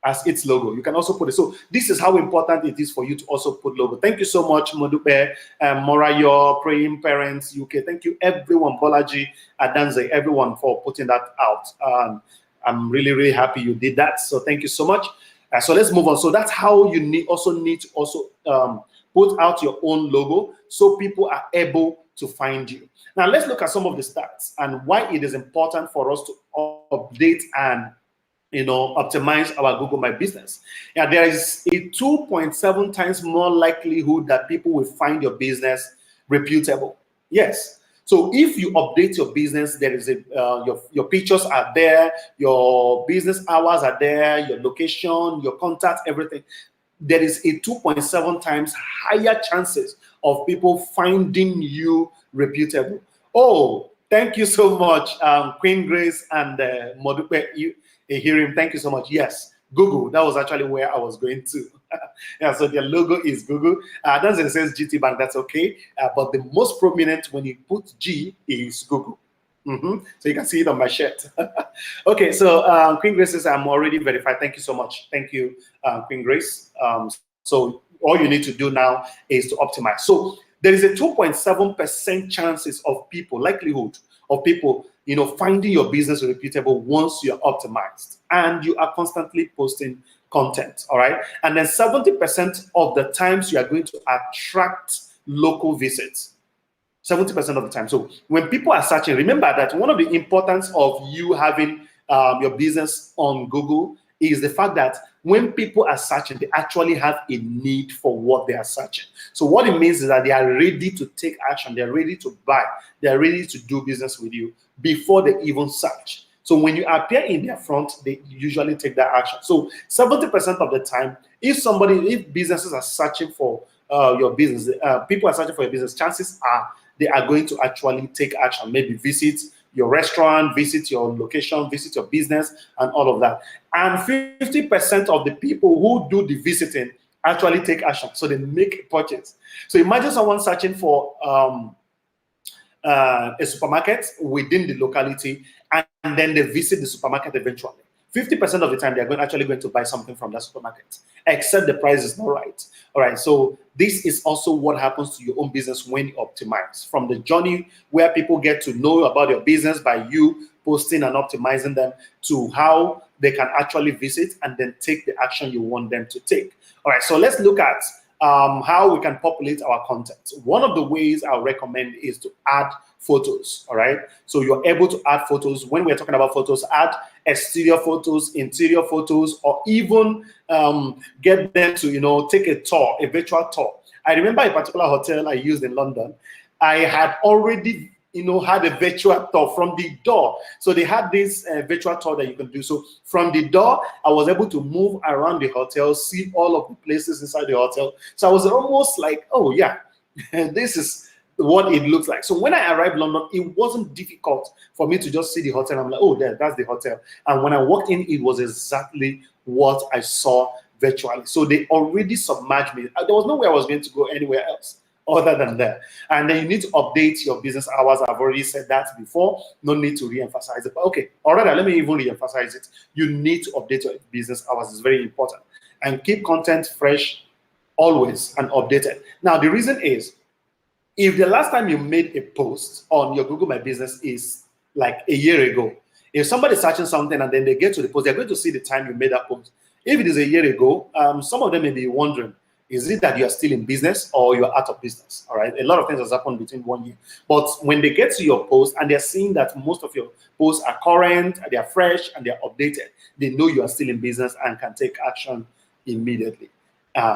as its logo? You can also put it. So this is how important it is for you to also put logo. Thank you so much, Modupe, Morayo, Praying Parents UK. Thank you, everyone, Bolaji, Adanze, everyone for putting that out. I'm really, really happy you did that. So thank you so much. So let's move on. So that's how you need to put out your own logo so people are able to find you. Now let's look at some of the stats and why it is important for us to update and optimize our Google My Business. Yeah, there is a 2.7 times more likelihood that people will find your business reputable. Yes. So if you update your business, there is your pictures are there, your business hours are there, your location, your contact, everything. There is a 2.7 times higher chances of people finding you reputable. Oh, thank you so much, Queen Grace and Modupe Hirim. Thank you so much. Yes, Google. That was actually where I was going to. Yeah, so their logo is Google. It says GT Bank. That's okay. But the most prominent when you put G is Google. So you can see it on my shirt. Okay, so Queen Grace says I'm already verified. Thank you so much. Thank you, Queen Grace. So all you need to do now is to optimize. So there is a 2.7% chances of people, likelihood of people, finding your business reputable once you're optimized and you are constantly posting content. All right. And then 70% of the times you are going to attract local visits. 70% of the time. So when people are searching, remember that one of the importance of you having your business on Google is the fact that when people are searching, they actually have a need for what they are searching. So what it means is that they are ready to take action. They're ready to buy. They're ready to do business with you before they even search. So when you appear in their front, they usually take that action. So 70% of the time, if businesses are searching for your business, people are searching for your business, chances are they are going to actually take action, maybe visit your restaurant, visit your location, visit your business, and all of that. And 50% of the people who do the visiting actually take action. So they make a purchase. So imagine someone searching for a supermarket within the locality, and then they visit the supermarket eventually. 50% of the time, they're actually going to buy something from that supermarket, except the price is not right. All right, so this is also what happens to your own business when you optimize. From the journey where people get to know about your business by you posting and optimizing them to how they can actually visit and then take the action you want them to take. All right, so let's look at how we can populate our content. One of the ways I'll recommend is to add photos. All right, so you're able to add photos. When we're talking about photos, add exterior photos, interior photos, or even get them to take a tour, a virtual tour. I remember a particular hotel I used in London. I had already had a virtual tour from the door. So they had this virtual tour that you can do. So from the door, I was able to move around the hotel, see all of the places inside the hotel. So I was almost like, oh yeah, this is what it looks like. So when I arrived in London, it wasn't difficult for me to just see the hotel. I'm like, oh, that's the hotel. And when I walked in, it was exactly what I saw virtually. So they already submerged me. There was no way I was going to go anywhere else other than that. And then you need to update your business hours. I've already said that before. No need to re-emphasize it. But okay, all right, let me even re-emphasize it. You need to update your business hours. It's very important. And keep content fresh always and updated. Now, the reason is, if the last time you made a post on your Google My Business is like a year ago, if somebody's searching something and then they get to the post, they're going to see the time you made that post. If it is a year ago, some of them may be wondering, is it that you are still in business or you are out of business? All right, a lot of things has happened between 1 year. But when they get to your post and they're seeing that most of your posts are current, they are fresh, and they're updated, they know you are still in business and can take action immediately.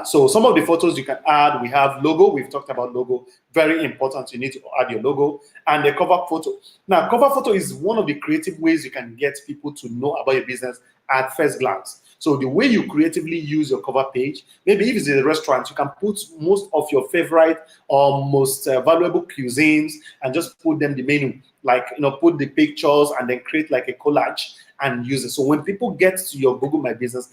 So some of the photos you can add, we have logo. We've talked about logo, very important. You need to add your logo and the cover photo. Now, cover photo is one of the creative ways you can get people to know about your business at first glance. So the way you creatively use your cover page, maybe if it's a restaurant, you can put most of your favorite or most valuable cuisines and just put them the menu, like, put the pictures and then create like a collage and use it. So when people get to your Google My Business,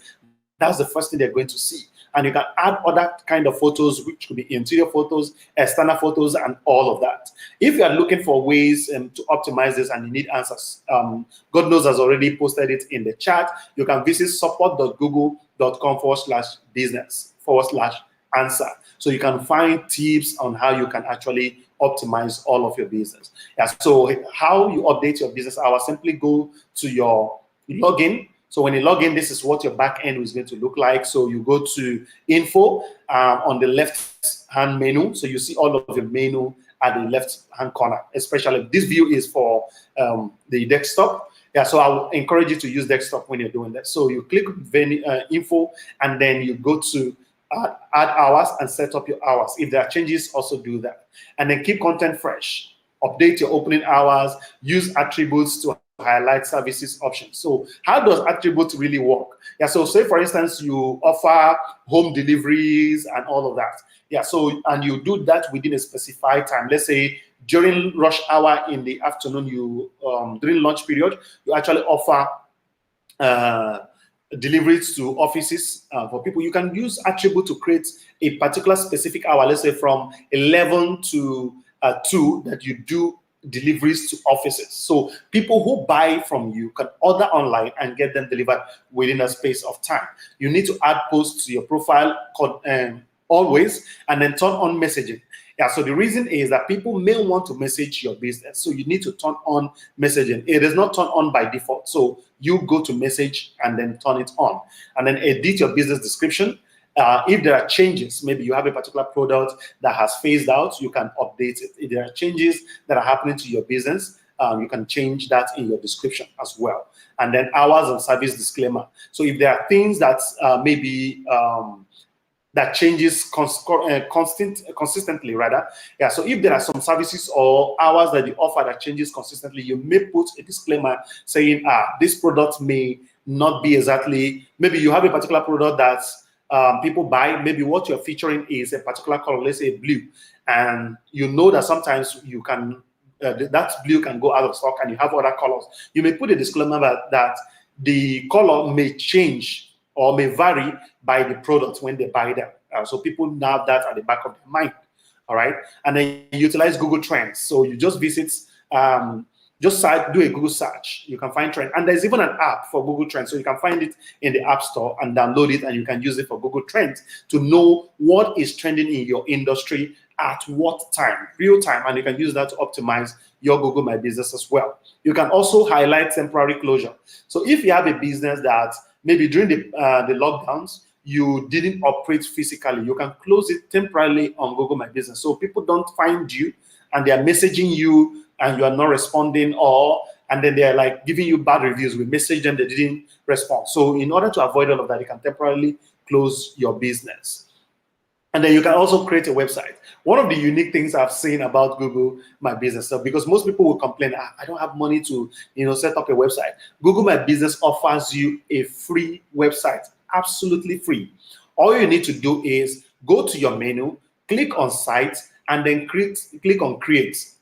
that's the first thing they're going to see. And you can add other kind of photos, which could be interior photos, external photos, and all of that. If you are looking for ways to optimize this and you need answers, God knows has already posted it in the chat. You can visit support.google.com/business/answer. So you can find tips on how you can actually optimize all of your business. Yeah, so how you update your business hours, simply go to your login. So when you log in, this is what your back end is going to look like. So you go to info on the left-hand menu. So you see all of your menu at the left-hand corner, especially this view is for the desktop. Yeah, so I will encourage you to use desktop when you're doing that. So you click info, and then you go to add hours and set up your hours. If there are changes, also do that. And then keep content fresh. Update your opening hours. Use attributes to highlight services options. So how does attributes really work? Yeah, so say for instance, you offer home deliveries and all of that. Yeah, so, and you do that within a specified time. Let's say during rush hour in the afternoon, you during lunch period, you actually offer deliveries to offices for people. You can use attribute to create a particular specific hour, let's say from 11 to 2, that you do deliveries to offices. So people who buy from you can order online and get them delivered within a space of time. You need to add posts to your profile always, and then turn on messaging. Yeah, so the reason is that people may want to message your business. So you need to turn on messaging. It is not turned on by default. So you go to message and then turn it on. And then edit your business description. If there are changes, maybe you have a particular product that has phased out, you can update it. If there are changes that are happening to your business, you can change that in your description as well. And then hours and service disclaimer. So if there are things that maybe that changes consistently rather. Yeah, so if there are some services or hours that you offer that changes consistently, you may put a disclaimer saying, this product may not be exactly, maybe you have a particular product that's people buy, maybe what you're featuring is a particular color, let's say blue, and you know that sometimes you can, that blue can go out of stock and you have other colors. You may put a disclaimer that the color may change or may vary by the product when they buy them. So people have that at the back of their mind, all right? And then utilize Google Trends. So you just visit, just do a Google search. You can find trend. And there's even an app for Google Trends. So you can find it in the App Store and download it, and you can use it for Google Trends to know what is trending in your industry at what time, real time. And you can use that to optimize your Google My Business as well. You can also highlight temporary closure. So if you have a business that maybe during the lockdowns, you didn't operate physically, you can close it temporarily on Google My Business. So people don't find you and they are messaging you and you are not responding, and then they're like giving you bad reviews. We message them, they didn't respond. So in order to avoid all of that, you can temporarily close your business. And then you can also create a website. One of the unique things I've seen about Google My Business, so because most people will complain, I don't have money to set up a website. Google My Business offers you a free website, absolutely free. All you need to do is go to your menu, click on Site, and then click on Create.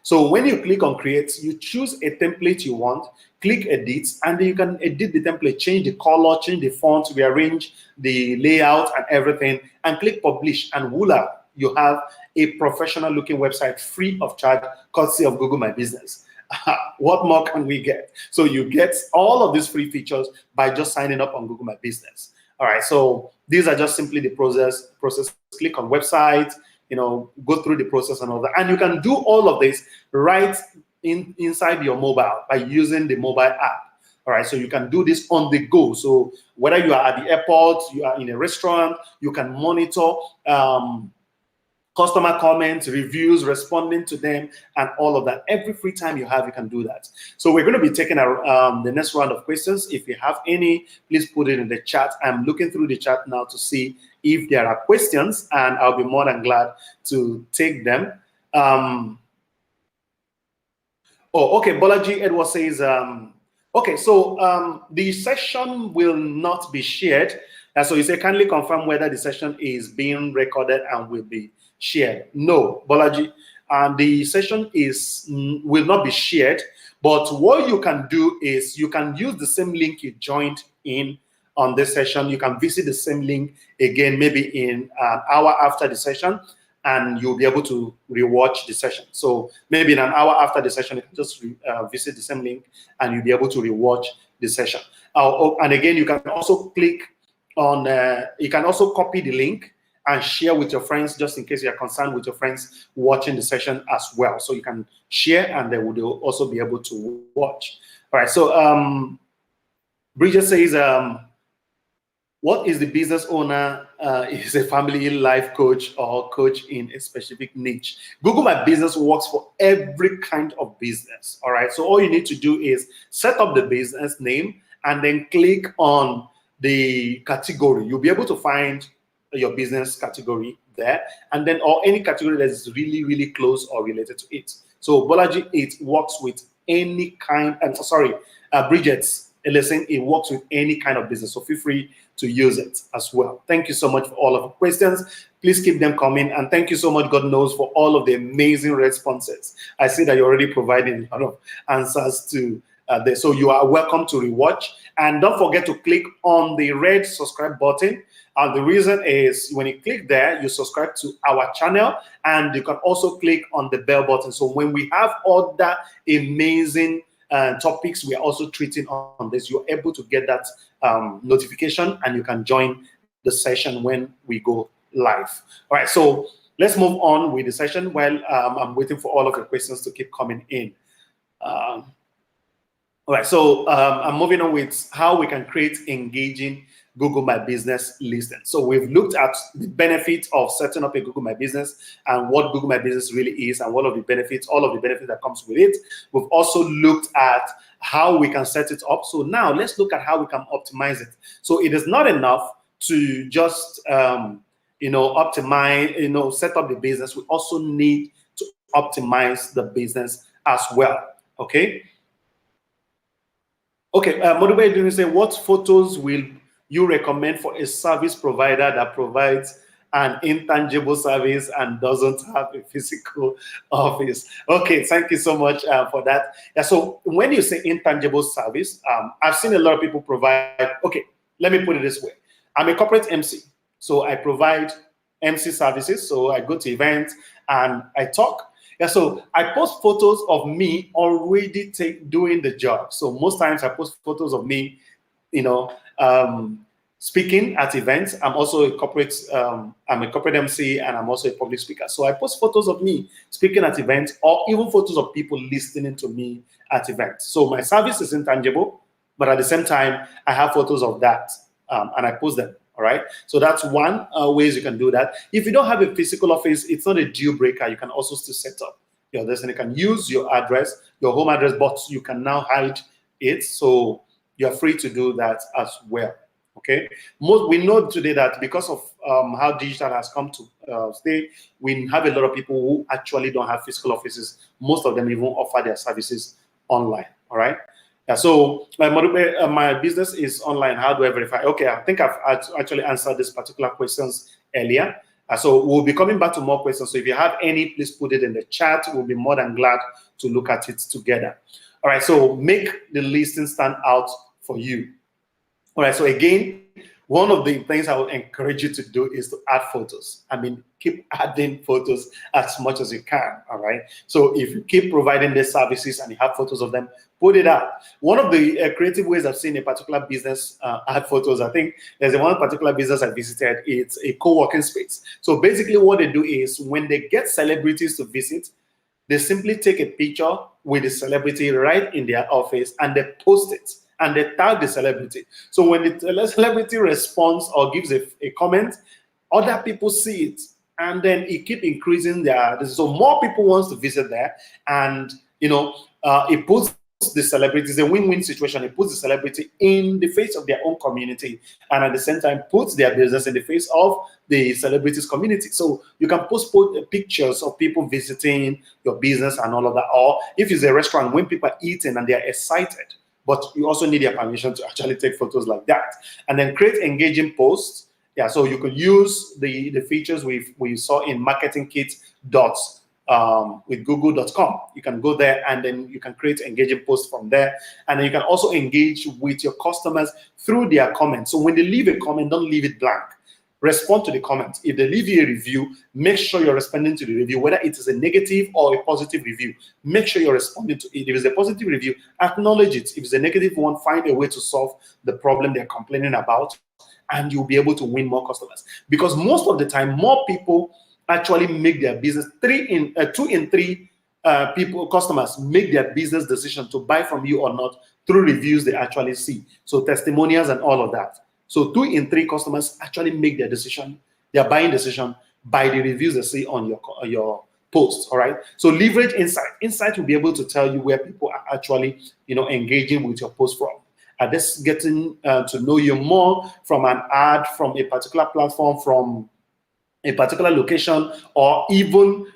So when you click on Create, you choose a template you want, click Edit, and then you can edit the template, change the color, change the font, rearrange the layout and everything, and click Publish, and voila, you have a professional looking website free of charge, courtesy of Google My Business. What more can we get? So you get all of these free features by just signing up on Google My Business. All right, so these are just simply the process. Click on website, go through the process and all that. And you can do all of this right inside your mobile by using the mobile app. All right, so you can do this on the go. So whether you are at the airport, you are in a restaurant, you can monitor customer comments, reviews, responding to them, and all of that. Every free time you have, you can do that. So we're going to be taking the next round of questions. If you have any, please put it in the chat. I'm looking through the chat now to see if there are questions, and I'll be more than glad to take them. Oh, okay. Bolaji Edward says, okay, so the session will not be shared. So you say, kindly confirm whether the session is being recorded and will be shared. No, Bolaji, the session will not be shared. But what you can do is you can use the same link you joined in on this session. You can visit the same link again, maybe in an hour after the session, and you'll be able to rewatch the session. So maybe in an hour after the session, you can just visit the same link and you'll be able to rewatch the session. And again, you can also click on, you can also copy the link and share with your friends, just in case you're concerned with your friends watching the session as well. So you can share and they will also be able to watch. All right, so Bridget says, what is the business owner? Is a family life coach or coach in a specific niche? Google My Business works for every kind of business. All right. So all you need to do is set up the business name and then click on the category. You'll be able to find your business category there, and then or any category that is really, really close or related to it. So Bolaji, it works with any kind. And sorry, Bridget's listen, it works with any kind of business. So feel free to use it as well. Thank you so much for all of the questions. Please keep them coming. And thank you so much, God knows, for all of the amazing responses. I see that you're already providing a lot of answers to this. So you are welcome to rewatch. And don't forget to click on the red subscribe button. And the reason is when you click there, you subscribe to our channel, and you can also click on the bell button. So when we have other amazing topics we are also treating on this, you're able to get that notification, and you can join the session when we go live. All right, so let's move on with the session while I'm waiting for all of the questions to keep coming in. All right, so I'm moving on with how we can create engaging Google My Business listing. So we've looked at the benefits of setting up a Google My Business and what Google My Business really is and all of the benefits that comes with it. We've also looked at how we can set it up. So now let's look at how we can optimize it. So it is not enough to just optimize, set up the business. We also need to optimize the business as well. Okay. Okay, Modubai didn't say, what photos will you recommend for a service provider that provides an intangible service and doesn't have a physical office? Okay, thank you so much for that. Yeah, so when you say intangible service, I've seen a lot of people provide, okay, let me put it this way. I'm a corporate MC, so I provide MC services. So I go to events and I talk. Yeah, so I post photos of me already doing the job. So most times I post photos of me, speaking at events. I'm also a corporate, I'm a corporate MC, and I'm also a public speaker. So I post photos of me speaking at events, or even photos of people listening to me at events. So my service is intangible, but at the same time, I have photos of that, and I post them. All right. So that's one ways you can do that. If you don't have a physical office, it's not a deal breaker. You can also still set up your address, and you can use your address, your home address, but you can now hide it. So you're free to do that as well. Okay. We know today that because of how digital has come to stay, we have a lot of people who actually don't have physical offices. Most of them even offer their services online. All right. Yeah, so my business is online. How do I verify? Okay, I think I've actually answered this particular questions earlier. So we'll be coming back to more questions. So if you have any, please put it in the chat. We'll be more than glad to look at it together. All right, so make the listing stand out for you. All right, so again, one of the things I would encourage you to do is to add photos. I mean, keep adding photos as much as you can, all right? So if you keep providing these services and you have photos of them, put it out. One of the creative ways I've seen a particular business add photos, I think there's one particular business I visited, it's a co-working space. So basically what they do is when they get celebrities to visit, they simply take a picture with the celebrity right in their office and they post it. And they tag the celebrity. So when the celebrity responds or gives a comment, other people see it, and then it keeps increasing so more people wants to visit there, and it puts the celebrity, it's a win-win situation. It puts the celebrity in the face of their own community, and at the same time puts their business in the face of the celebrities community. So you can post pictures of people visiting your business and all of that. Or if it's a restaurant, when people are eating and they are excited, but you also need their permission to actually take photos like that. And then create engaging posts. Yeah, so you could use the features we saw in marketing kit dots with google.com. You can go there and then you can create engaging posts from there. And then you can also engage with your customers through their comments. So when they leave a comment, don't leave it blank. Respond to the comment. If they leave you a review, make sure you're responding to the review, whether it is a negative or a positive review. Make sure you're responding to it. If it's a positive review, acknowledge it. If it's a negative one, find a way to solve the problem they're complaining about, and you'll be able to win more customers. Because most of the time, more people actually make their business, 2 in 3 customers make their business decision to buy from you or not through reviews they actually see. So testimonials and all of that. So 2 in 3 customers actually make their decision, their buying decision, by the reviews they see on your posts. All right. So leverage insight. Insight will be able to tell you where people are actually, engaging with your post from. Just getting to know you more from an ad, from a particular platform, from a particular location, or even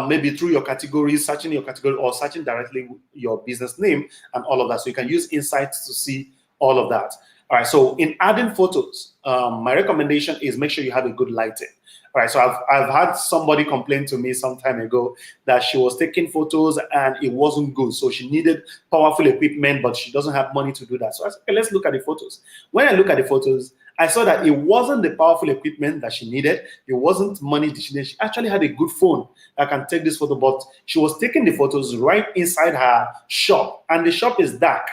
maybe through your categories, searching your category, or searching directly your business name and all of that. So you can use insights to see all of that. All right, so in adding photos, my recommendation is make sure you have a good lighting. All right, so I've had somebody complain to me some time ago that she was taking photos and it wasn't good. So she needed powerful equipment, but she doesn't have money to do that. So I said, okay, let's look at the photos. When I look at the photos, I saw that it wasn't the powerful equipment that she needed. It wasn't money that she needed. She actually had a good phone that can take this photo, but she was taking the photos right inside her shop, and the shop is dark.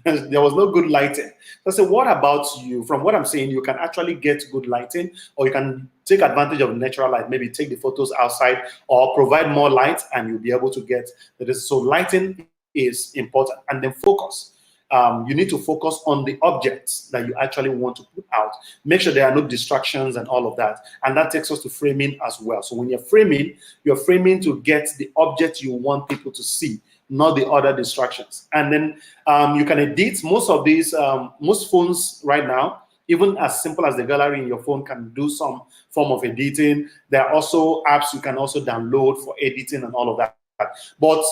There was no good lighting. So I said, what about you? From what I'm saying, you can actually get good lighting, or you can take advantage of natural light, maybe take the photos outside or provide more light, and you'll be able to get this. So lighting is important. And then focus. You need to focus on the objects that you actually want to put out. Make sure there are no distractions and all of that. And that takes us to framing as well. So when you're framing to get the object you want people to see, not the other distractions. And then you can edit. Most of these, most phones right now, even as simple as the gallery in your phone, can do some form of editing. There are also apps you can also download for editing and all of that. But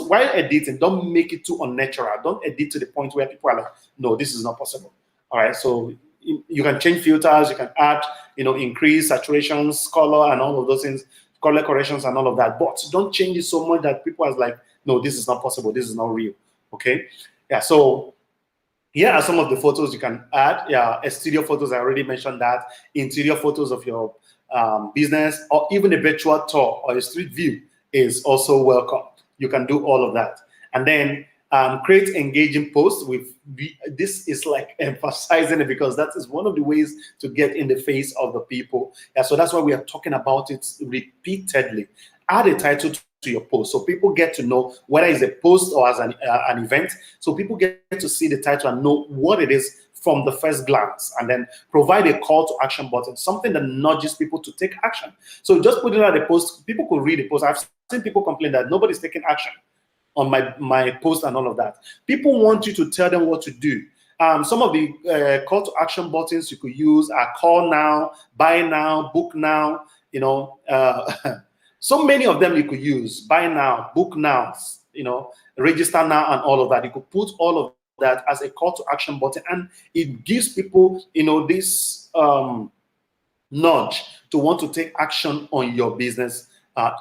while editing, don't make it too unnatural. Don't edit to the point where people are like, no, this is not possible. All right, so you can change filters, you can add, increase saturations, color, and all of those things, color corrections and all of that. But don't change it so much that people are like, no, this is not possible. This is not real. Okay. Yeah. So here are some of the photos you can add. Yeah. Exterior photos. I already mentioned that. Interior photos of your business, or even a virtual tour or a street view is also welcome. You can do all of that. And then create engaging posts this is like emphasizing it, because that is one of the ways to get in the face of the people. Yeah, so that's why we are talking about it repeatedly. Add a title to your post so people get to know whether it's a post or as an event. So people get to see the title and know what it is from the first glance, and then provide a call to action button, something that nudges people to take action. So just putting out a post, people could read the post. I've seen people complain that nobody's taking action on my post and all of that. People want you to tell them what to do. Some of the call to action buttons you could use are call now, buy now, book now, so many of them you could use: buy now, book now, register now, and all of that. You could put all of that as a call to action button, and it gives people, this nudge to want to take action on your business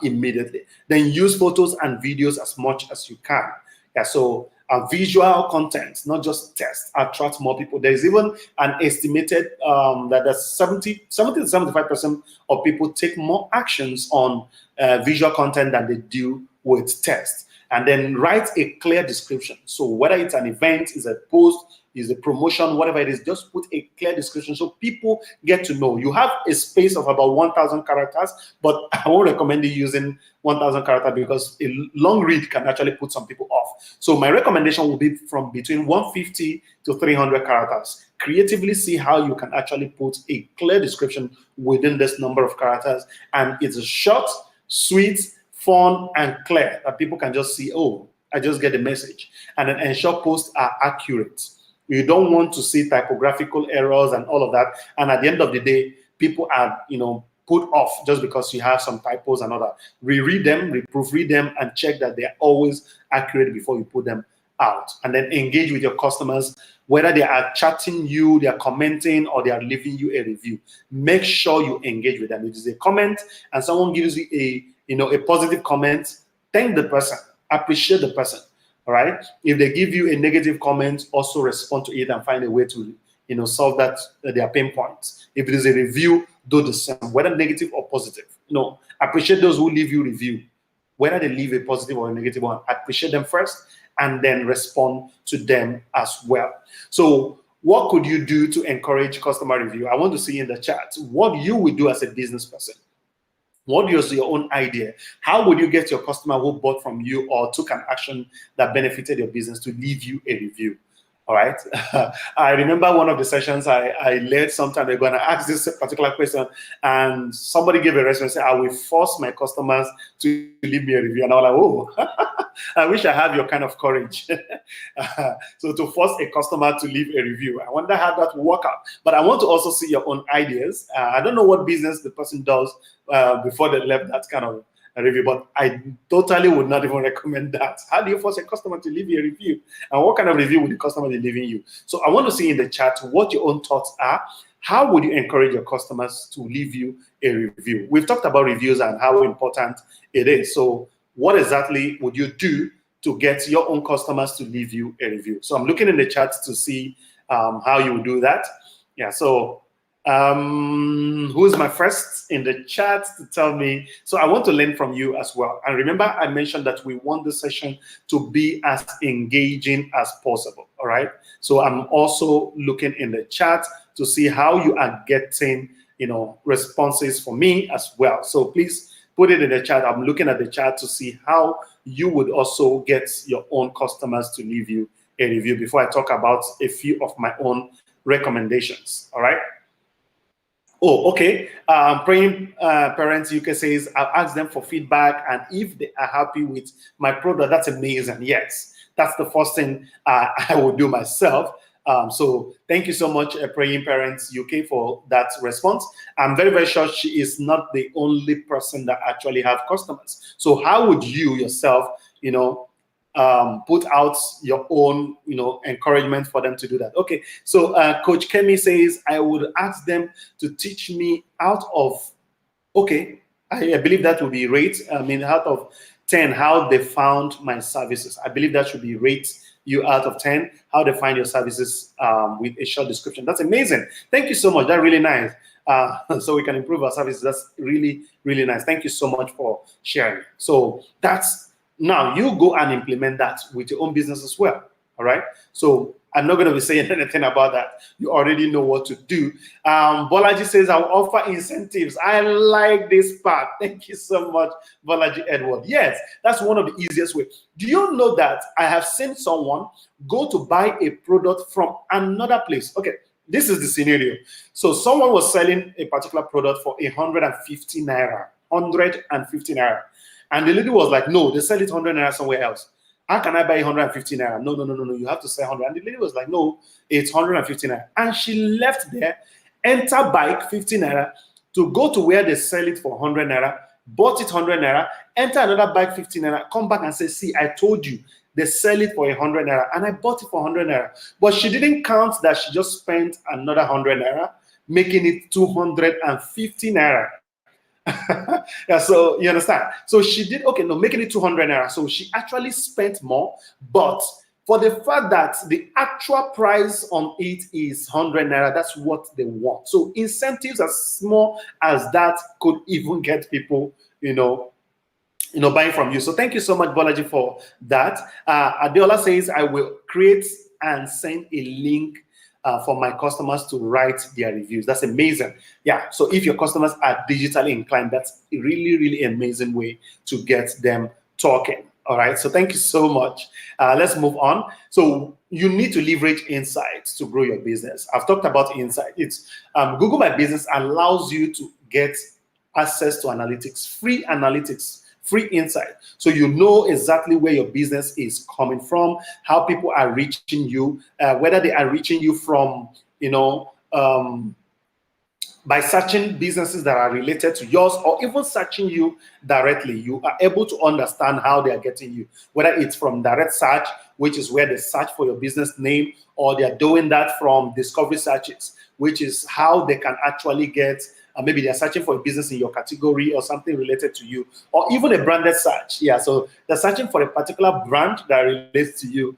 immediately. Then use photos and videos as much as you can. Yeah, so visual content, not just text, attract more people. There's even an estimated that there's 70 to 75% of people take more actions on visual content than they do with text. And then write a clear description. So whether it's an event, is a post, is a promotion, whatever it is, just put a clear description so people get to know. You have a space of about 1,000 characters, but I won't recommend you using 1,000 characters because a long read can actually put some people off. So my recommendation will be from between 150 to 300 characters. Creatively see how you can actually put a clear description within this number of characters. And it's short, sweet, fun, and clear that people can just see, oh, I just get the message. And then ensure posts are accurate. You don't want to see typographical errors and all of that. And at the end of the day, people are, put off just because you have some typos and all that. Reread them, proofread them, and check that they're always accurate before you put them out. And then engage with your customers, whether they are chatting you, they are commenting, or they are leaving you a review. Make sure you engage with them. If it is a comment and someone gives you a positive comment, thank the person, appreciate the person. All right. If they give you a negative comment, also respond to it and find a way to solve that their pain points. If it is a review, do the same, whether negative or positive. Appreciate those who leave you review, whether they leave a positive or a negative one. Appreciate them first and then respond to them as well. So what could you do to encourage customer review? I want to see in the chat what you would do as a business person. What is your own idea? How would you get your customer who bought from you or took an action that benefited your business to leave you a review? All right. I remember one of the sessions I led some time ago, and I asked this particular question, and somebody gave a response. I will force my customers to leave me a review. And I was like, oh, I wish I had your kind of courage. So to force a customer to leave a review, I wonder how that will work out. But I want to also see your own ideas. I don't know what business the person does before they left that kind of a review, but I totally would not even recommend that. How do you force a customer to leave you a review? And what kind of review would the customer be leaving you? So I want to see in the chat what your own thoughts are. How would you encourage your customers to leave you a review? We've talked about reviews and how important it is. So what exactly would you do to get your own customers to leave you a review? So I'm looking in the chat to see how you would do that. Yeah, so who's my first in the chat to tell me? So I want to learn from you as well. And remember, I mentioned that we want the session to be as engaging as possible. All right. So I'm also looking in the chat to see how you are getting, responses for me as well. So please put it in the chat. I'm looking at the chat to see how you would also get your own customers to leave you a review before I talk about a few of my own recommendations. All right. Oh, okay. Praying Parents UK says, I've asked them for feedback, and if they are happy with my product, that's amazing. Yes, that's the first thing I would do myself. So thank you so much, Praying Parents UK, for that response. I'm very, very sure she is not the only person that actually have customers. So how would you yourself, put out your own, encouragement for them to do that? Okay, so Coach Kemi says, I would ask them to teach me out of, okay, I believe that would be rate. Out of 10, how they found my services. I believe that should be rate you out of 10, how they find your services with a short description. That's amazing. Thank you so much. That's really nice. So we can improve our services. That's really, really nice. Thank you so much for sharing. So that's, now you go and implement that with your own business as well. All right. So I'm not going to be saying anything about that. You already know what to do. Bolaji says, I'll offer incentives. I like this part. Thank you so much, Bolaji Edward. Yes, that's one of the easiest ways. Do you know that I have seen someone go to buy a product from another place? Okay, this is the scenario. So someone was selling a particular product for 150 naira. 150 naira. And the lady was like, no, they sell it 100 naira somewhere else. How can I buy 150 naira? No, you have to sell 100. And the lady was like, no, it's 150 naira. And she left there, enter bike 50 naira to go to where they sell it for 100 naira, bought it 100 naira, enter another bike 50 naira, come back and say, see, I told you, they sell it for 100 naira and I bought it for 100 naira. But she didn't count that she just spent another 100 naira, making it 250 naira. Yeah, so you understand. So she did, okay, no, making it 200 naira. So she actually spent more, but for the fact that the actual price on it is 100 naira, that's what they want. So incentives as small as that could even get people, buying from you. So thank you so much, Bolaji, for that. Adiola says, I will create and send a link for my customers to write their reviews. That's amazing. Yeah, so if your customers are digitally inclined, that's a really, really amazing way to get them talking. All right, so thank you so much. Let's move on. So you need to leverage insights to grow your business. I've talked about insight. It's Google My Business allows you to get access to analytics, free analytics free insight. So you know exactly where your business is coming from, how people are reaching you, whether they are reaching you from, by searching businesses that are related to yours, or even searching you directly. You are able to understand how they are getting you, whether it's from direct search, which is where they search for your business name, or they are doing that from discovery searches, which is how they can actually get, maybe they're searching for a business in your category or something related to you, or even a branded search. Yeah, so they're searching for a particular brand that relates to you.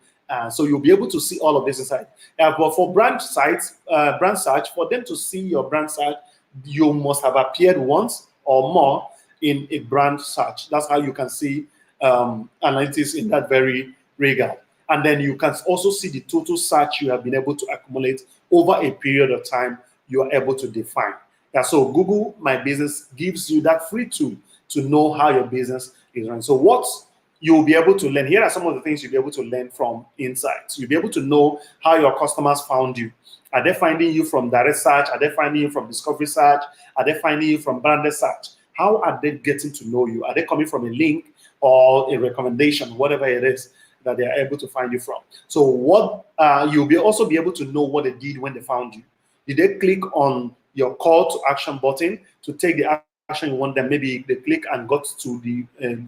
So you'll be able to see all of this inside. But for brand sites, brand search, for them to see your brand search, you must have appeared once or more in a brand search. That's how you can see analytics in that very regard. And then you can also see the total search you have been able to accumulate over a period of time you are able to define. Yeah, so Google My Business gives you that free tool to know how your business is running. So what you'll be able to learn, here are some of the things you'll be able to learn from insights. You'll be able to know how your customers found you. Are they finding you from direct search? Are they finding you from discovery search? Are they finding you from branded search? How are they getting to know you? Are they coming from a link or a recommendation, whatever it is that they are able to find you from? So what you'll also be able to know what they did when they found you. Did they click on your call to action button to take the action you want them? Maybe they click and got to the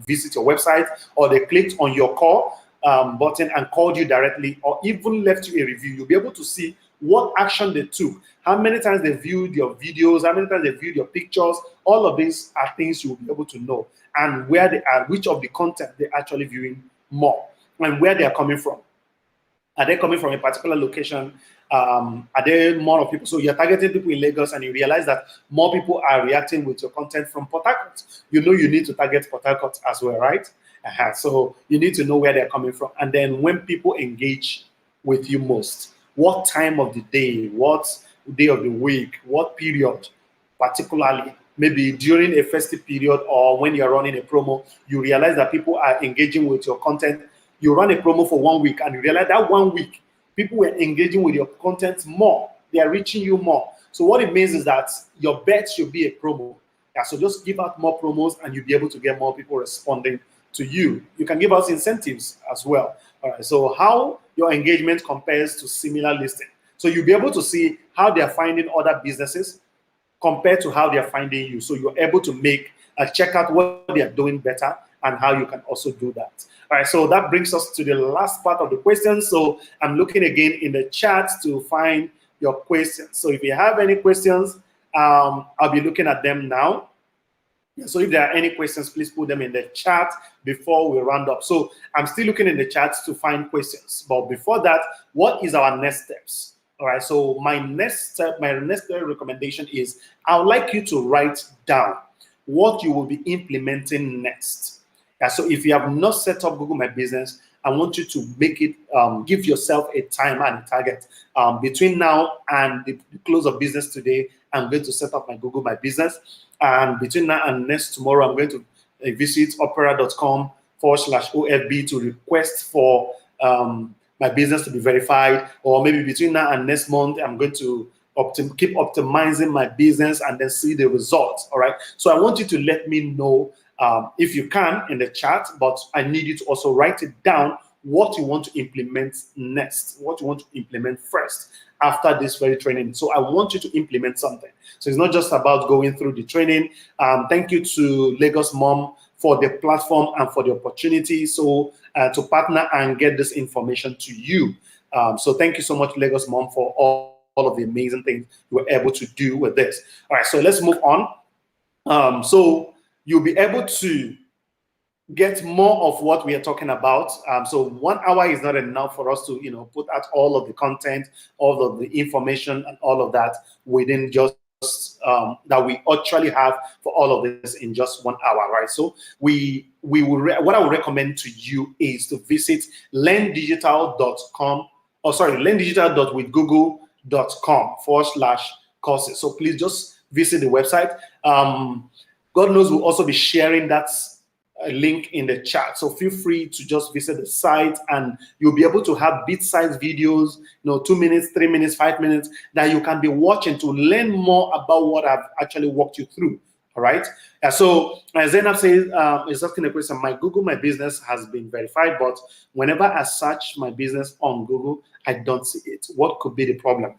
visit your website, or they clicked on your call button and called you directly, or even left you a review. You'll be able to see what action they took, how many times they viewed your videos, how many times they viewed your pictures. All of these are things you'll be able to know, and where they are, which of the content they're actually viewing more, and where they are coming from. Are they coming from a particular location? Are there more of people? So you're targeting people in Lagos, and you realize that more people are reacting with your content from Port Harcourt. You know you need to target Port Harcourt as well, right? So you need to know where they're coming from. And then when people engage with you most, what time of the day, what day of the week, what period, particularly, maybe during a festive period or when you're running a promo, you realize that people are engaging with your content. You run a promo for 1 week and you realize that 1 week, people were engaging with your content more. They are reaching you more. So what it means is that your bet should be a promo. Yeah, so just give out more promos and you'll be able to get more people responding to you. You can give us incentives as well. All right, so how your engagement compares to similar listing. So you'll be able to see how they're finding other businesses compared to how they're finding you. So you're able to check out what they're doing better and how you can also do that. All right, so that brings us to the last part of the question. So I'm looking again in the chat to find your questions. So if you have any questions, I'll be looking at them now. So if there are any questions, please put them in the chat before we round up. So I'm still looking in the chat to find questions. But before that, what is our next steps? All right, so my next recommendation is I would like you to write down what you will be implementing next. Yeah, so if you have not set up Google My Business, I want you to make it, give yourself a time and a target. Between now and the close of business today, I'm going to set up my Google My Business. And between now and next tomorrow, I'm going to visit opera.com/OFB to request for my business to be verified. Or maybe between now and next month, I'm going to keep optimizing my business and then see the results. All right. So I want you to let me know if you can in the chat, but I need you to also write it down what you want to implement next, what you want to implement first after this very training. So I want you to implement something. So it's not just about going through the training. Thank you to Lagos Mom for the platform and for the opportunity to partner and get this information to you. So thank you so much, Lagos Mom, for all of the amazing things you were able to do with this. All right, so let's move on. So you'll be able to get more of what we are talking about. So 1 hour is not enough for us to, put out all of the content, all of the information, and all of that within just that we actually have for all of this in just 1 hour, right? So what I would recommend to you is to visit learndigital.com, learndigital.withgoogle.com/courses. So please just visit the website. God knows we'll also be sharing that link in the chat. So feel free to just visit the site and you'll be able to have bit-sized videos, 2 minutes, 3 minutes, 5 minutes that you can be watching to learn more about what I've actually walked you through. All right. So Zainab says, is asking a question. My Google My Business has been verified, but whenever I search my business on Google, I don't see it. What could be the problem?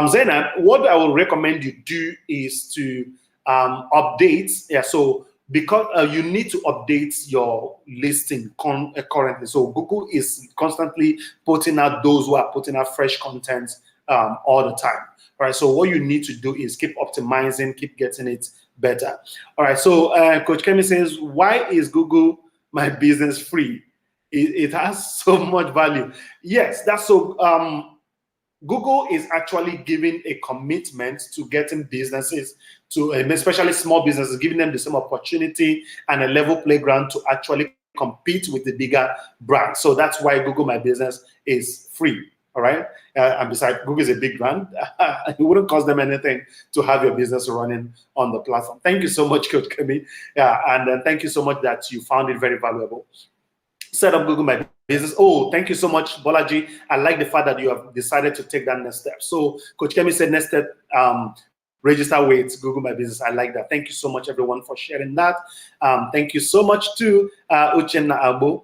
Zainab, what I will recommend you do is to update. Yeah. So because you need to update your listing currently. So Google is constantly putting out those who are putting out fresh content all the time. All right. So what you need to do is keep optimizing, keep getting it better. All right. So Coach Kemi says, why is Google My Business free? It has so much value. Yes, that's so. Google is actually giving a commitment to getting businesses to, especially small businesses, giving them the same opportunity and a level playground to actually compete with the bigger brands. So that's why Google My Business is free. All right. And besides, Google is a big brand. It wouldn't cost them anything to have your business running on the platform. Thank you so much, Coach Kemi. Yeah, and thank you so much that you found it very valuable. Set up Google My Business. Oh, thank you so much, Bolaji. I like the fact that you have decided to take that next step. So Coach Kemi said next step, register with Google My Business. I like that. Thank you so much, everyone, for sharing that. Thank you so much to Uchenna Abo.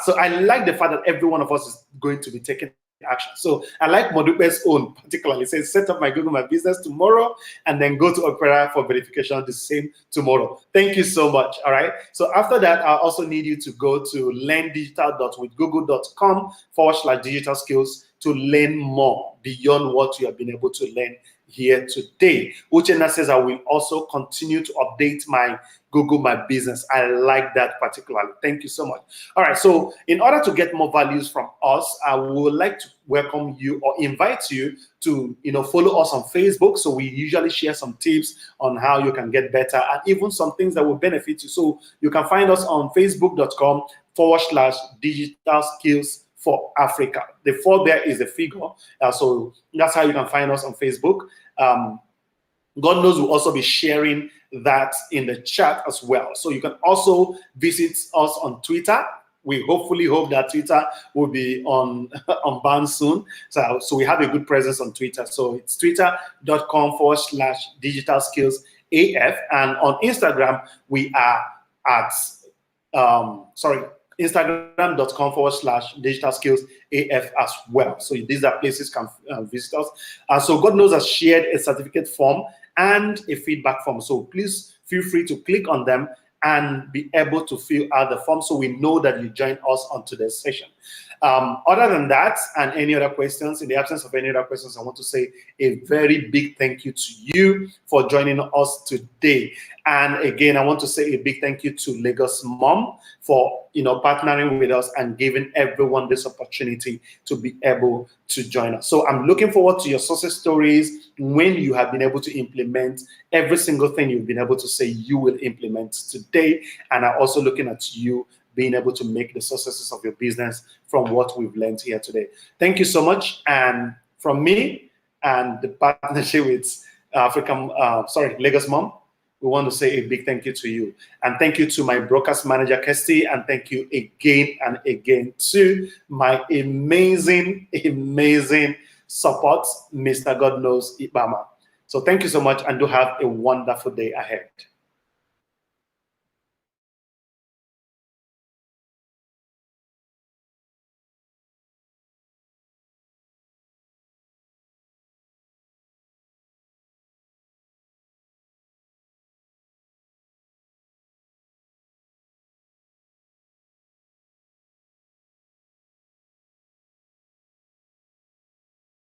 So I like the fact that every one of us is going to be taking action. So I like Modupe's own particularly. It says set up my Google My Business tomorrow and then go to Opera for verification the same tomorrow. Thank you so much. All right. So after that, I also need you to go to learndigital.withgoogle.com/digital skills to learn more beyond what you have been able to learn here today. Uchenna says I will also continue to update my Google My Business. I like that particularly. Thank you so much. All right. So in order to get more values from us, I would like to welcome you or invite you to follow us on Facebook. So we usually share some tips on how you can get better and even some things that will benefit you. So you can find us on facebook.com/digital skills for Africa. The 4 there is a figure. So that's how you can find us on Facebook. God knows we'll also be sharing that in the chat as well. So you can also visit us on Twitter. We hopefully hope that Twitter will be on ban soon. So we have a good presence on Twitter. So it's twitter.com/digital skills AF. And on Instagram, we are at, Instagram.com/digital skills AF as well. So these are places you can visit us. So God knows has shared a certificate form and a feedback form. So please feel free to click on them and be able to fill out the form so we know that you joined us on today's session. Other than that, and any other questions, in the absence of any other questions, I want to say a very big thank you to you for joining us today. And again, I want to say a big thank you to Lagos Mom for partnering with us and giving everyone this opportunity to be able to join us. So I'm looking forward to your success stories when you have been able to implement every single thing you've been able to say you will implement today. And I'm also looking at you being able to make the successes of your business from what we've learned here today. Thank you so much. And from me and the partnership with Lagos Mom, we want to say a big thank you to you. And thank you to my broadcast manager, Kirsty, and thank you again and again to my amazing, amazing support, Mr. God Knows Ibama. So thank you so much and do have a wonderful day ahead.